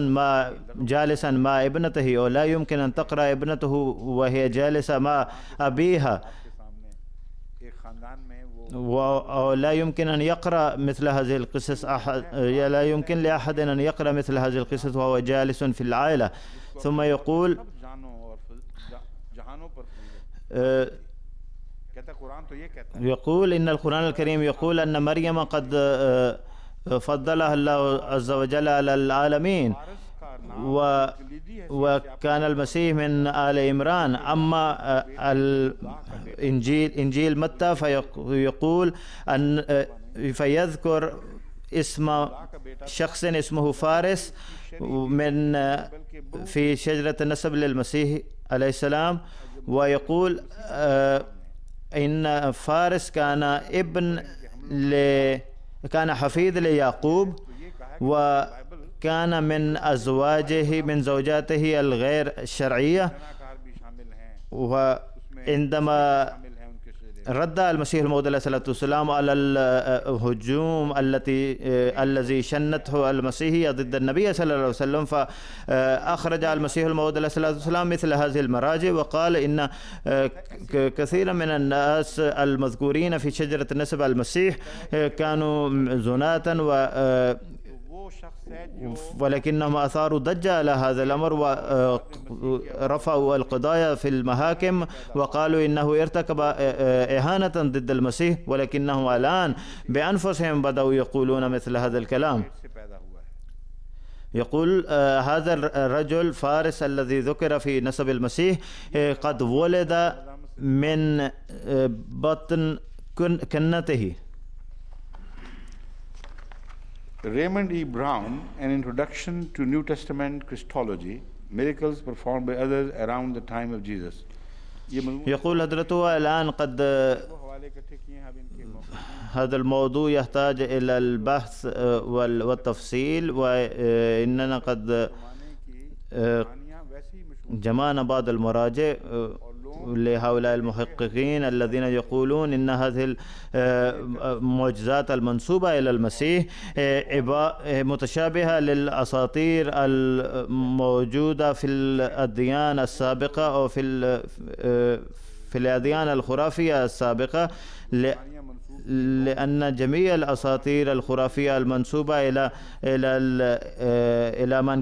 جالسا مع ابنته، أو لا يمكن أن تقرأ ابنته وهي جالسة مع أبيها، ولا يمكن أن يقرأ مثل هذه القصص لا يمكن لأحد أن يقرأ مثل هذه القصص وهو جالس في العائلة. ثم يقول إن القرآن الكريم يقول أن مريم قد فضلها الله عز وجل على العالمين، وكان المسيح من آل عمران. أما إنجيل متى فيقول فيذكر اسم شخص اسمه فارس في شجرة النسب للمسيح عليه السلام، ويقول إن فارس كان حفيد ليعقوب، وكان من زوجاته الغير الشرعية. وعندما رد المسيح الموعود عليه الصلاة والسلام على الهجوم الذي شنته المسيحية ضد النبي صلى الله عليه وسلم، فأخرج المسيح الموعود عليه الصلاة والسلام مثل هذه المراجع وقال إن كثيرا من الناس المذكورين في شجرة النسب المسيح كانوا زناة ولكنهم أثاروا ضجة على هذا الأمر ورفعوا القضايا في المحاكم وقالوا إنه ارتكب إهانة ضد المسيح، ولكنهم الآن بأنفسهم بدأوا يقولون مثل هذا الكلام. يقول هذا الرجل فارس الذي ذكر في نسب المسيح قد ولد من بطن كنته. Raymond E. Brown, An Introduction to New Testament Christology, Miracles Performed by Others Around the Time of Jesus. يقول حضرته الآن قد هذا الموضوع يحتاج إلى البحث والتفصيل، وإننا قد جمعنا بعض المراجع لهؤلاء المحققين الذين يقولون إن هذه المعجزات المنسوبة إلى المسيح متشابهة للأساطير الموجودة في الأديان السابقة أو في الأديان الخرافية السابقة، لأن جميع الأساطير الخرافية المنسوبة إلى من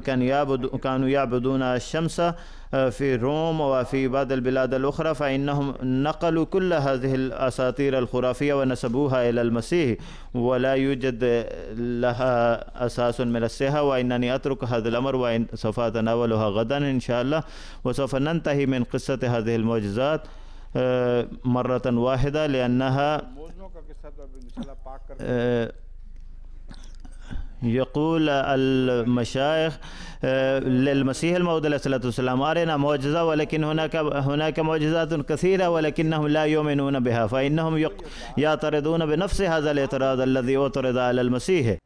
كانوا يعبدون الشمس في روم وفي بعض البلاد الأخرى، فإنهم نقلوا كل هذه الأساطير الخرافية ونسبوها إلى المسيح، ولا يوجد لها أساس من الصحة. وإنني أترك هذا الأمر وسوف أتناولها غدا إن شاء الله، وسوف ننتهي من قصة هذه المعجزات مرة واحدة، لأنها يقول المشايخ للمسيح الموعود عليه الصلاة والسلام أرنا معجزة، ولكن هناك معجزات كثيرة ولكنهم لا يؤمنون بها، فإنهم يعترضون بنفس هذا الاعتراض الذي اعترض على المسيح.